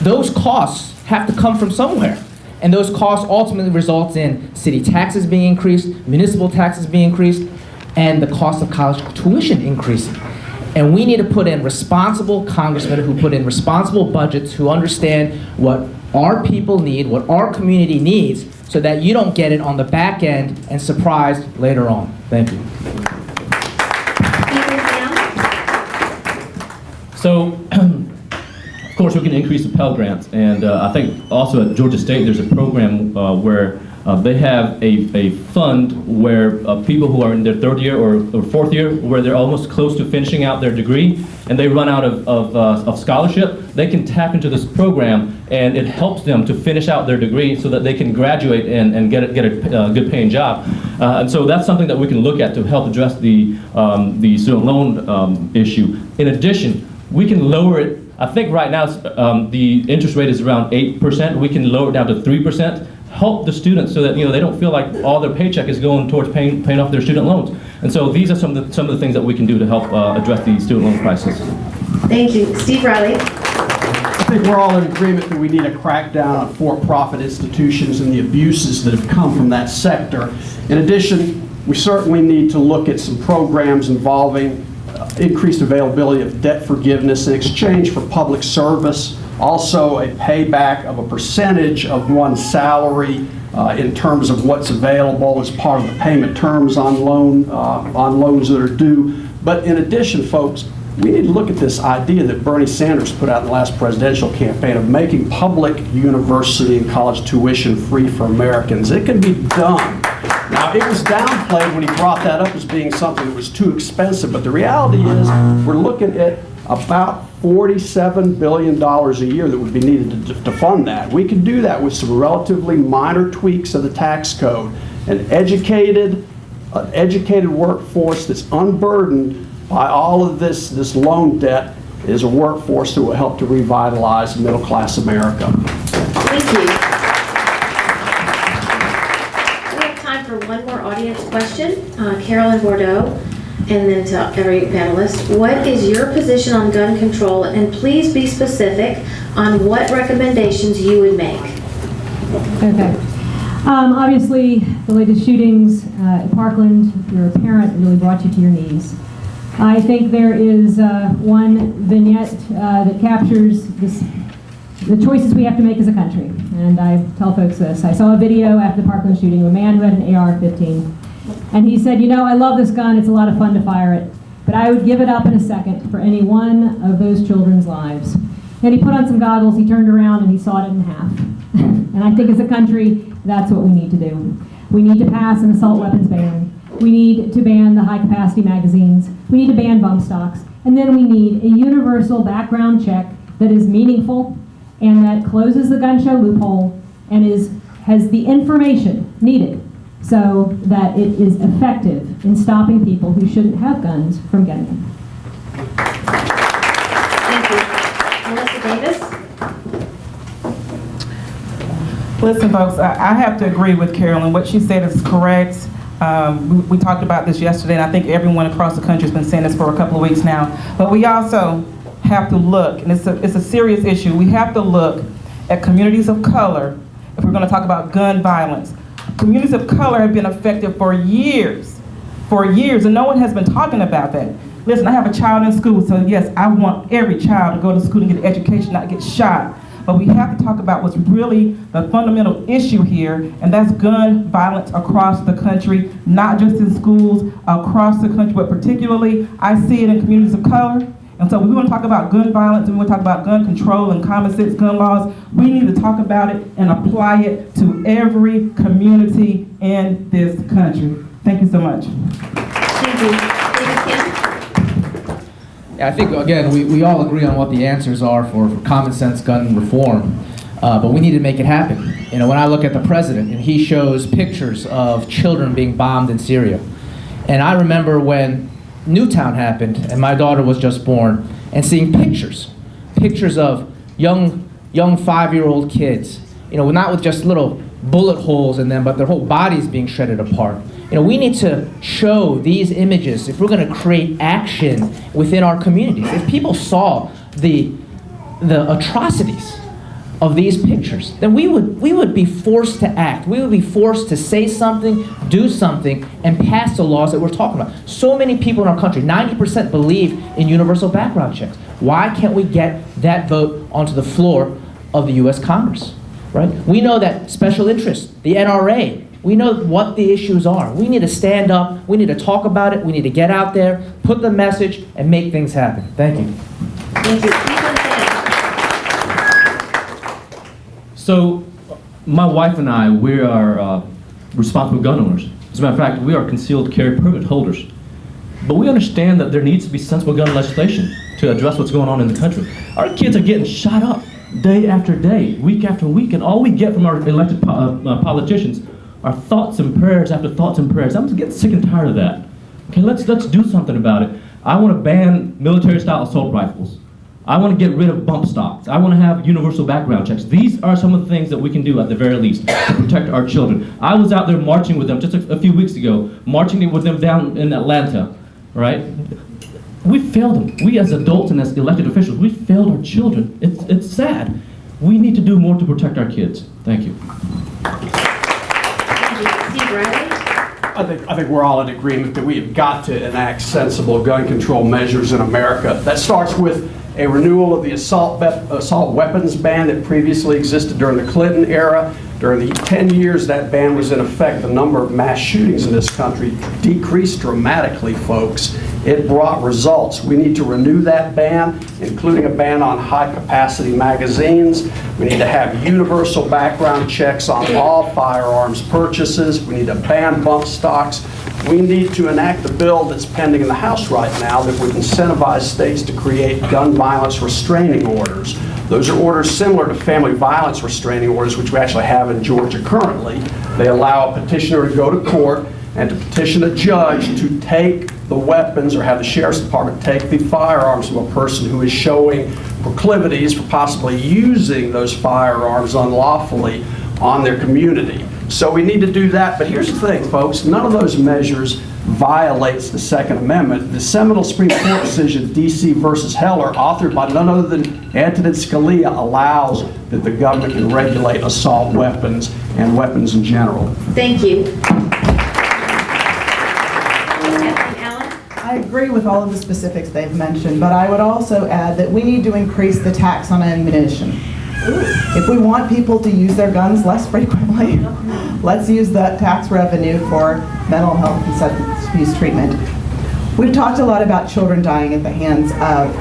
Those costs have to come from somewhere. And those costs ultimately result in city taxes being increased, municipal taxes being increased, and the cost of college tuition increasing. And we need to put in responsible congressmen who put in responsible budgets, who understand what our people need, what our community needs, so that you don't get it on the back end and surprised later on. Thank you. So, of course, we can increase the Pell Grants, and I think also at Georgia State there's a program where they have a fund where people who are in their third year or fourth year, where they're almost close to finishing out their degree, and they run out of scholarship, they can tap into this program, and it helps them to finish out their degree so that they can graduate and get a good paying job. And so that's something that we can look at to help address the student loan issue. In addition, we can lower it. I think right now the interest rate is around 8%. We can lower it down to 3%. Help the students so that they don't feel like all their paycheck is going towards paying off their student loans. And so these are some of the things that we can do to help address the student loan crisis. Thank you. Steve Reilly? I think we're all in agreement that we need a crackdown on for-profit institutions and the abuses that have come from that sector. In addition, we certainly need to look at some programs involving increased availability of debt forgiveness in exchange for public service. Also, a payback of a percentage of one's salary in terms of what's available as part of the payment terms on loans that are due. But in addition, folks, we need to look at this idea that Bernie Sanders put out in the last presidential campaign of making public university and college tuition free for Americans. It can be done. Now, it was downplayed when he brought that up as being something that was too expensive, but the reality is we're looking at about $47 billion a year that would be needed to fund that. We can do that with some relatively minor tweaks of the tax code. An educated workforce that's unburdened by all of this loan debt is a workforce that will help to revitalize middle-class America. Thank you. We have time for one more audience question. Carolyn, Bourdeaux, and then to every panelist. What is your position on gun control? And please be specific on what recommendations you would make. Okay. Obviously, the latest shootings at Parkland, if you're a parent, really brought you to your knees. I think there is one vignette that captures the choices we have to make as a country. And I tell folks this. I saw a video after the Parkland shooting of a man who had an AR-15. And he said, I love this gun. It's a lot of fun to fire it. But I would give it up in a second for any one of those children's lives. And he put on some goggles, he turned around, and he sawed it in half. And I think as a country, that's what we need to do. We need to pass an assault weapons ban. We need to ban the high-capacity magazines. We need to ban bump stocks. And then we need a universal background check that is meaningful and that closes the gun show loophole and has the information needed so that it is effective in stopping people who shouldn't have guns from getting them. Thank you. Melissa Davis? Listen, folks, I have to agree with Carolyn. What she said is correct. We talked about this yesterday, and I think everyone across the country has been saying this for a couple of weeks now. But we also have to look, and it's a serious issue, we have to look at communities of color if we're going to talk about gun violence. Communities of color have been affected for years, and no one has been talking about that. Listen, I have a child in school, so yes, I want every child to go to school and get an education, not get shot. But we have to talk about what's really the fundamental issue here, and that's gun violence across the country, not just in schools, across the country, but particularly I see it in communities of color. And so we want to talk about gun violence, and we want to talk about gun control and common sense gun laws. We need to talk about it and apply it to every community in this country. Thank you so much. Thank you. David Kim? Yeah, I think, again, we all agree on what the answers are for common sense gun reform, but we need to make it happen. You know, when I look at the president and he shows pictures of children being bombed in Syria, and I remember when Newtown happened and my daughter was just born, and seeing pictures of young 5-year-old kids, you know, not with just little bullet holes in them, but their whole bodies being shredded apart. You know, we need to show these images if we're going to create action within our communities. If people saw the atrocities of these pictures, then we would be forced to act. We would be forced to say something, do something, and pass the laws that we're talking about. So many people in our country, 90% believe in universal background checks. Why can't we get that vote onto the floor of the U.S. Congress, right? We know that special interests, the NRA, we know what the issues are. We need to stand up, we need to talk about it, we need to get out there, put the message, and make things happen. Thank you. Thank you. So, my wife and I, we are responsible gun owners. As a matter of fact, we are concealed carry permit holders. But we understand that there needs to be sensible gun legislation to address what's going on in the country. Our kids are getting shot up day after day, week after week, and all we get from our elected politicians are thoughts and prayers after thoughts and prayers. I'm getting sick and tired of that. Okay, let's do something about it. I want to ban military-style assault rifles. I want to get rid of bump stocks. I want to have universal background checks. These are some of the things that we can do at the very least to protect our children. I was out there marching with them just a few weeks ago, marching with them down in Atlanta, right? We failed them. We as adults and as elected officials, we failed our children. It's sad. We need to do more to protect our kids. Thank you. Steve Reilly? I think we're all in agreement that we have got to enact sensible gun control measures in America. That starts with a renewal of the assault weapons ban that previously existed during the Clinton era. During the 10 years that ban was in effect, the number of mass shootings in this country decreased dramatically, folks. It brought results. We need to renew that ban, including a ban on high-capacity magazines. We need to have universal background checks on all firearms purchases. We need to ban bump stocks. We need to enact the bill that's pending in the House right now that would incentivize states to create gun violence restraining orders. Those are orders similar to family violence restraining orders, which we actually have in Georgia currently. They allow a petitioner to go to court and to petition a judge to take the weapons or have the sheriff's department take the firearms from a person who is showing proclivities for possibly using those firearms unlawfully on their community. So we need to do that, but here's the thing, folks, none of those measures violates the Second Amendment. The seminal Supreme Court decision, D.C. versus Heller, authored by none other than Antonin Scalia, allows that the government can regulate assault weapons and weapons in general. Thank you. I agree with all of the specifics they've mentioned, but I would also add that we need to increase the tax on ammunition. If we want people to use their guns less frequently, let's use that tax revenue for mental health and substance abuse treatment. We've talked a lot about children dying at the hands of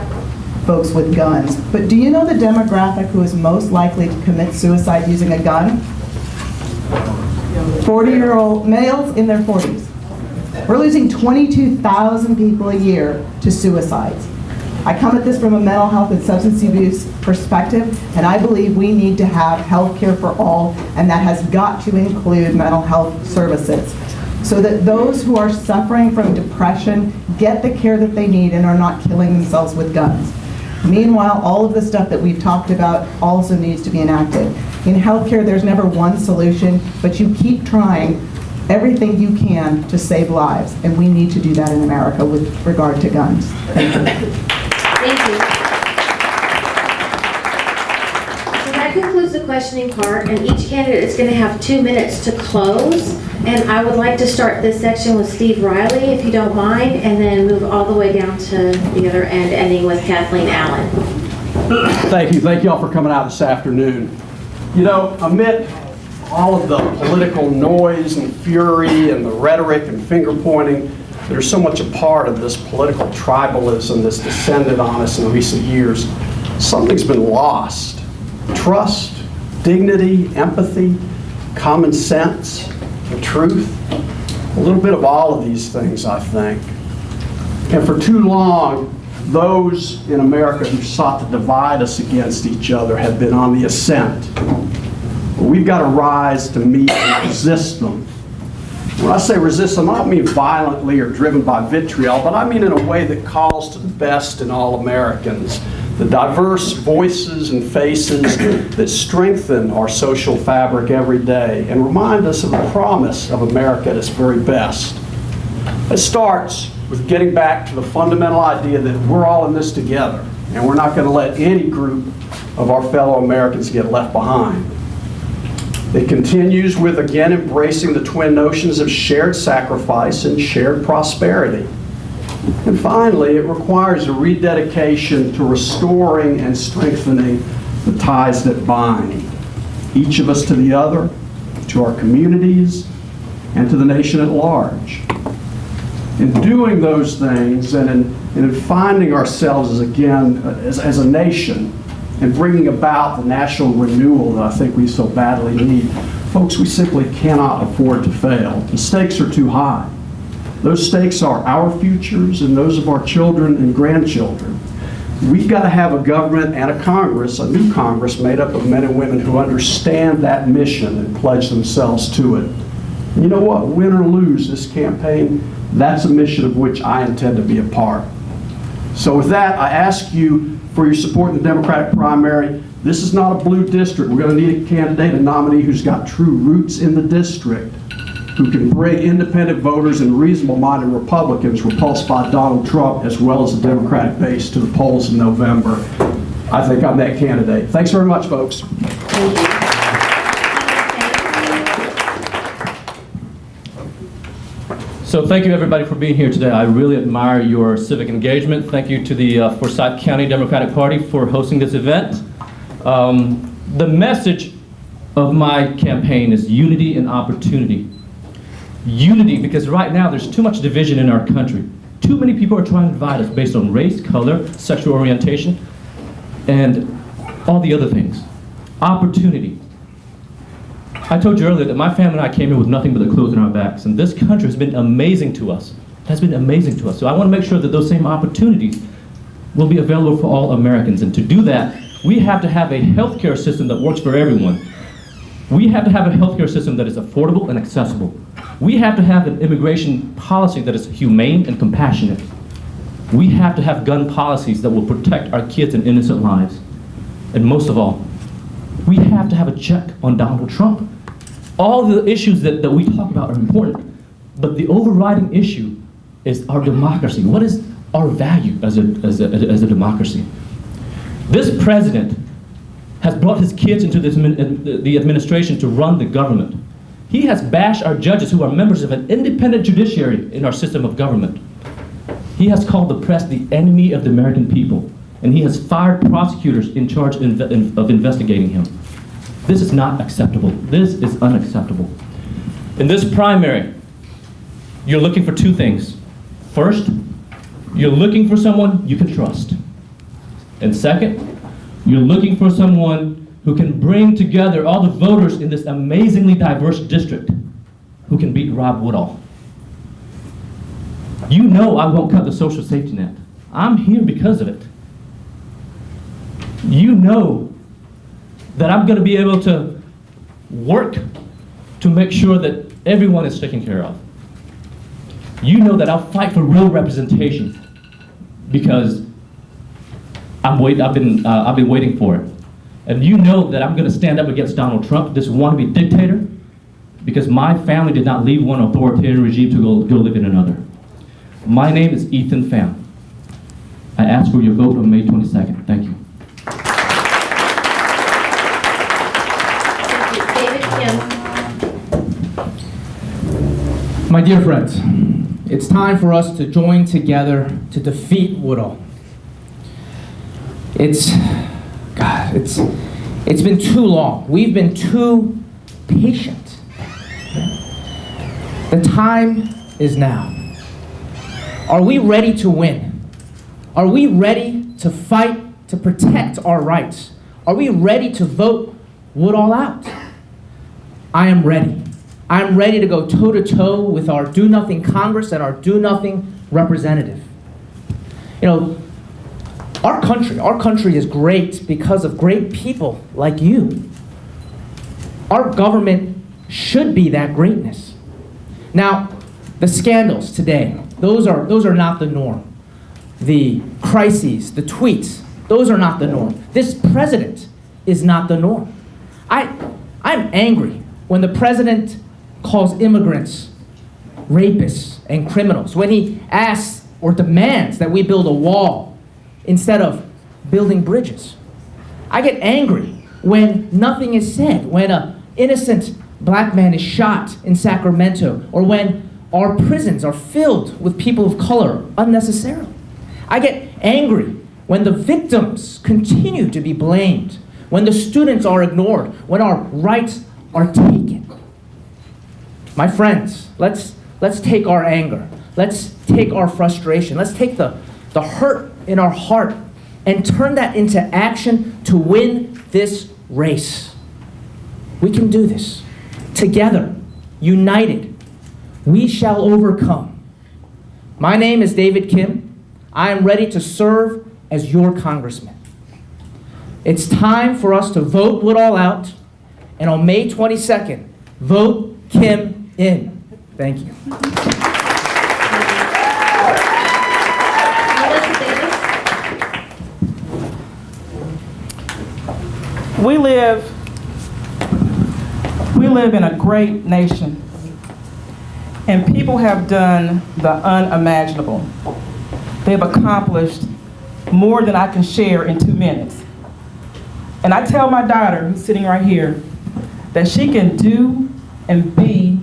folks with guns, but do you know the demographic who is most likely to commit suicide using a gun? 40-year-old males in their 40s. We're losing 22,000 people a year to suicides. I come at this from a mental health and substance abuse perspective, and I believe we need to have health care for all, and that has got to include mental health services, so that those who are suffering from depression get the care that they need and are not killing themselves with guns. Meanwhile, all of the stuff that we've talked about also needs to be enacted. In healthcare, there's never one solution, but you keep trying everything you can to save lives, and we need to do that in America with regard to guns. Thank you. Thank you. So that concludes the questioning part, and each candidate is going to have 2 minutes to close. And I would like to start this section with Steve Reilly, if you don't mind, and then move all the way down to the other end, ending with Kathleen Allen. Thank you. Thank you all for coming out this afternoon. You know, amid all of the political noise and fury and the rhetoric and finger pointing that are so much a part of this political tribalism that's descended on us in recent years, something's been lost. Trust, dignity, empathy, common sense, the truth, a little bit of all of these things, I think. And for too long, those in America who sought to divide us against each other have been on the ascent. We've got to rise to meet and resist them. When I say resist them, I don't mean violently or driven by vitriol, but I mean in a way that calls to the best in all Americans, the diverse voices and faces that strengthen our social fabric every day and remind us of the promise of America at its very best. It starts with getting back to the fundamental idea that we're all in this together, and we're not going to let any group of our fellow Americans get left behind. It continues with, again, embracing the twin notions of shared sacrifice and shared prosperity. And finally, it requires a rededication to restoring and strengthening the ties that bind each of us to the other, to our communities, and to the nation at large. In doing those things and in finding ourselves as a nation and bringing about the national renewal that I think we so badly need, folks, we simply cannot afford to fail. The stakes are too high. Those stakes are our futures and those of our children and grandchildren. We've got to have a government and a Congress, a new Congress made up of men and women who understand that mission and pledge themselves to it. And you know what? Win or lose this campaign, that's a mission of which I intend to be a part. So with that, I ask you for your support in the Democratic primary. This is not a blue district. We're going to need a candidate, a nominee who's got true roots in the district, who can bring independent voters and reasonable-minded Republicans repulsed by Donald Trump as well as the Democratic base to the polls in November. I think I'm that candidate. Thanks very much, folks. Thank you. So thank you everybody for being here today. I really admire your civic engagement. Thank you to the Forsyth County Democratic Party for hosting this event. The message of my campaign is unity and opportunity. Unity, because right now there's too much division in our country. Too many people are trying to divide us based on race, color, sexual orientation, and all the other things. Opportunity. I told you earlier that my family and I came here with nothing but the clothes on our backs, and this country has been amazing to us. It has been amazing to us. So I want to make sure that those same opportunities will be available for all Americans. And to do that, we have to have a healthcare system that works for everyone. We have to have a healthcare system that is affordable and accessible. We have to have an immigration policy that is humane and compassionate. We have to have gun policies that will protect our kids and innocent lives. And most of all, we have to have a check on Donald Trump. All the issues that we talk about are important, but the overriding issue is our democracy. What is our value as a democracy? This president has brought his kids into the administration to run the government. He has bashed our judges who are members of an independent judiciary in our system of government. He has called the press the enemy of the American people, and he has fired prosecutors in charge of investigating him. This is not acceptable. This is unacceptable. In this primary, you're looking for two things. First, you're looking for someone you can trust. And second, you're looking for someone who can bring together all the voters in this amazingly diverse district who can beat Rob Woodall. You know I won't cut the social safety net. I'm here because of it. You know that I'm going to be able to work to make sure that everyone is taken care of. You know that I'll fight for real representation because I've been waiting for it. And you know that I'm going to stand up against Donald Trump, this wannabe dictator, because my family did not leave one authoritarian regime to go live in another. My name is Ethan Pham. I ask for your vote on May 22nd. Thank you. David Kim. My dear friends, it's time for us to join together to defeat Woodall. It's been too long. We've been too patient. The time is now. Are we ready to win? Are we ready to fight to protect our rights? Are we ready to vote Woodall out? I am ready. I'm ready to go toe-to-toe with our do-nothing Congress and our do-nothing representative. You know, our country is great because of great people like you. Our government should be that greatness. Now, the scandals today, those are not the norm. The crises, the tweets, those are not the norm. This president is not the norm. I'm angry when the president calls immigrants rapists and criminals, when he asks or demands that we build a wall instead of building bridges. I get angry when nothing is said, when an innocent black man is shot in Sacramento, or when our prisons are filled with people of color unnecessarily. I get angry when the victims continue to be blamed, when the students are ignored, when our rights are taken. My friends, let's take our anger, let's take our frustration, let's take the hurt in our heart and turn that into action to win this race. We can do this. Together, united, we shall overcome. My name is David Kim. I am ready to serve as your congressman. It's time for us to vote Woodall out, and on May 22nd, vote Kim in. Thank you. We live in a great nation, and people have done the unimaginable. They've accomplished more than I can share in 2 minutes. And I tell my daughter, who's sitting right here, that she can do and be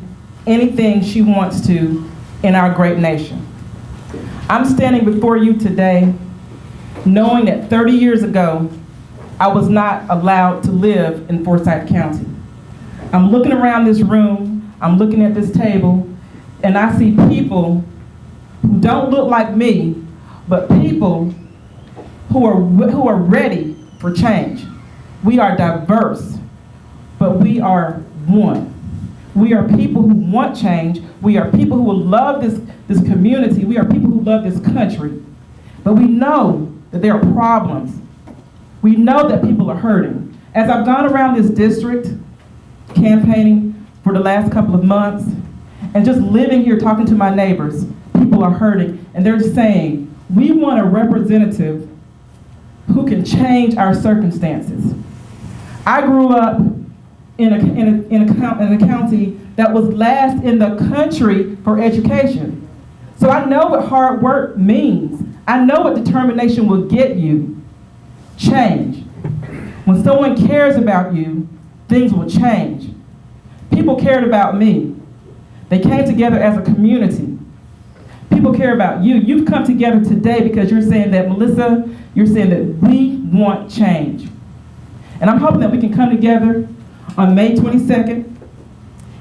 anything she wants to in our great nation. I'm standing before you today knowing that 30 years ago, I was not allowed to live in Forsyth County. I'm looking around this room, I'm looking at this table, and I see people who don't look like me, but people who are ready for change. We are diverse, but we are one. We are people who want change. We are people who will love this community. We are people who love this country. But we know that there are problems. We know that people are hurting. As I've gone around this district campaigning for the last couple of months, and just living here talking to my neighbors, people are hurting, and they're saying, we want a representative who can change our circumstances. I grew up in a county that was last in the country for education. So I know what hard work means. I know what determination will get you. Change. When someone cares about you, things will change. People cared about me. They came together as a community. People care about you. You've come together today because you're saying that, Melissa, you're saying that we want change. And I'm hoping that we can come together on May 22nd,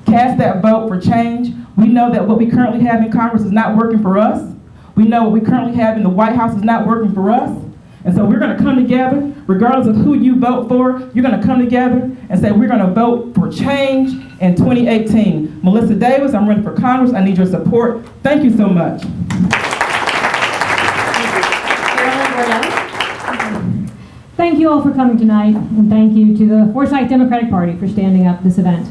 cast that vote for change. We know that what we currently have in Congress is not working for us. We know what we currently have in the White House is not working for us. And so we're going to come together, regardless of who you vote for, you're going to come together and say we're going to vote for change in 2018. Melissa Davis, I'm running for Congress. I need your support. Thank you so much. Thank you all for coming tonight, and thank you to the Forsyth Democratic Party for standing up this event.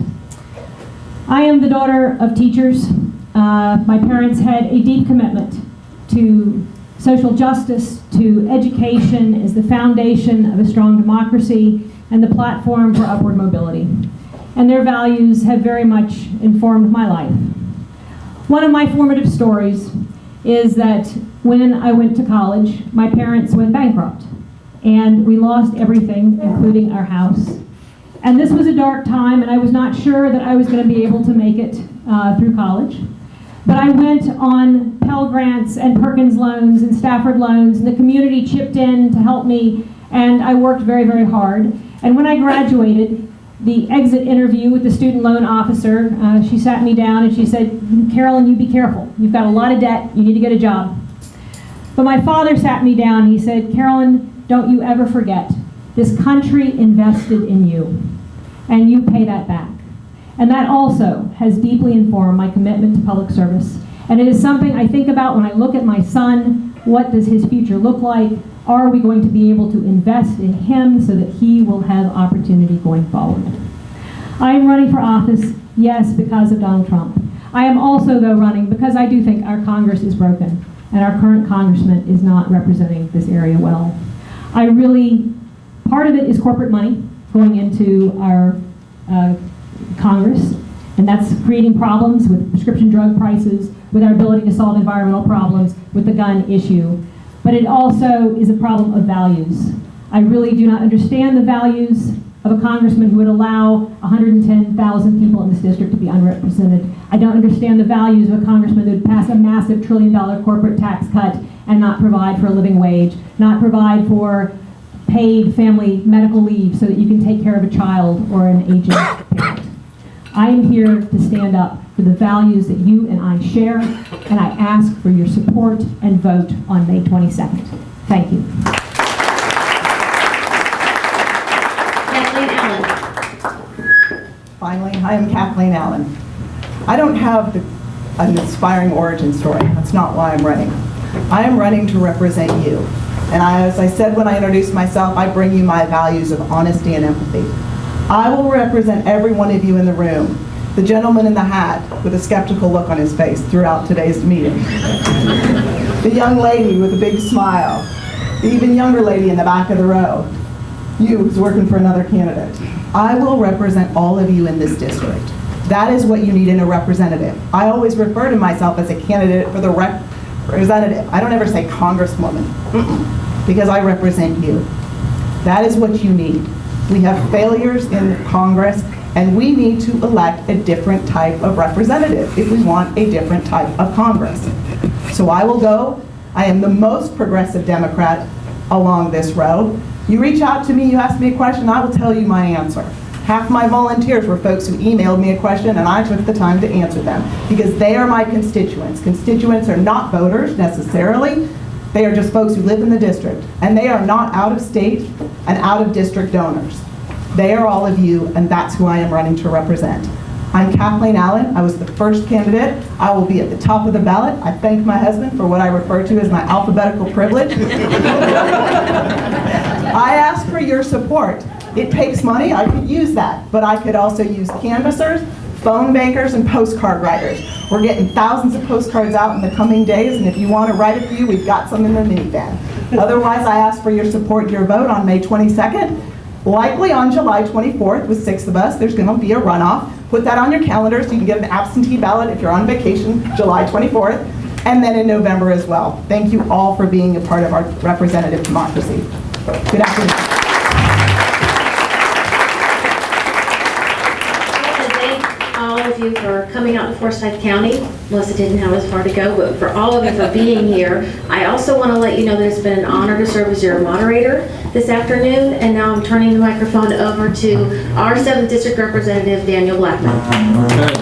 I am the daughter of teachers. My parents had a deep commitment to social justice, to education as the foundation of a strong democracy and the platform for upward mobility. and their values have very much informed my life. One of my formative stories is that when I went to college, my parents went bankrupt, and we lost everything, including our house. And this was a dark time, and I was not sure that I was going to be able to make it through college. But I went on Pell Grants and Perkins loans and Stafford loans, and the community chipped in to help me, and I worked very, very hard. And when I graduated, the exit interview with the student loan officer, she sat me down and she said, "Carolyn, you be careful. You've got a lot of debt. You need to get a job." But my father sat me down and he said, "Carolyn, don't you ever forget, this country invested in you, and you pay that back." And that also has deeply informed my commitment to public service. And it is something I think about when I look at my son. What does his future look like? Are we going to be able to invest in him so that he will have opportunity going forward? I am running for office, yes, because of Donald Trump. I am also, though, running because I do think our Congress is broken and our current congressman is not representing this area well. Part of it is corporate money going into our Congress, and that's creating problems with prescription drug prices, with our ability to solve environmental problems, with the gun issue. But it also is a problem of values. I really do not understand the values of a congressman who would allow 110,000 people in this district to be unrepresented. I don't understand the values of a congressman who would pass a massive $1 trillion corporate tax cut and not provide for a living wage, not provide for paid family medical leave so that you can take care of a child or an aging parent. I am here to stand up for the values that you and I share, and I ask for your support and vote on May 22nd. Thank you. Kathleen Allen. Finally, I am Kathleen Allen. I don't have an inspiring origin story. That's not why I'm running. I am running to represent you. And as I said when I introduced myself, I bring you my values of honesty and empathy. I will represent every one of you in the room. The gentleman in the hat with a skeptical look on his face throughout today's meeting. The young lady with a big smile. The even younger lady in the back of the row. You who's working for another candidate. I will represent all of you in this district. That is what you need in a representative. I always refer to myself as a candidate for the representative. I don't ever say congresswoman, because I represent you. That is what you need. We have failures in Congress, and we need to elect a different type of representative if we want a different type of Congress. So I will go. I am the most progressive Democrat along this row. You reach out to me, you ask me a question, I will tell you my answer. Half my volunteers were folks who emailed me a question, and I took the time to answer them because they are my constituents. Constituents are not voters necessarily. They are just folks who live in the district, and they are not out of state and out of district donors. They are all of you, and that's who I am running to represent. I'm Kathleen Allen. I was the first candidate. I will be at the top of the ballot. I thank my husband for what I refer to as my alphabetical privilege. I ask for your support. It takes money. I could use that, but I could also use canvassers, phone bankers, and postcard writers. We're getting thousands of postcards out in the coming days, and if you want to write a few, we've got some in the minivan. Otherwise, I ask for your support, your vote on May 22nd. Likely on July 24th, with 6 of us, there's going to be a runoff. Put that on your calendar so you can get an absentee ballot if you're on vacation, July 24th, and then in November as well. Thank you all for being a part of our representative democracy. Good afternoon. All of you for coming out to Forsyth County. Melissa didn't have as far to go, but for all of you for being here. I also want to let you know that it's been an honor to serve as your moderator this afternoon, and now I'm turning the microphone over to our 7th District Representative, Daniel Blackman. Okay.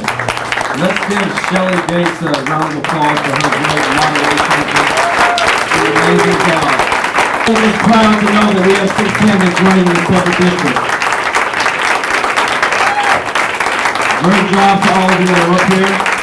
Let's give Shelley Gates a round of applause for her great moderation. Amazing job. I'm just proud to know that we have 6 candidates running in the 7th District. Great job to all of you that are up here.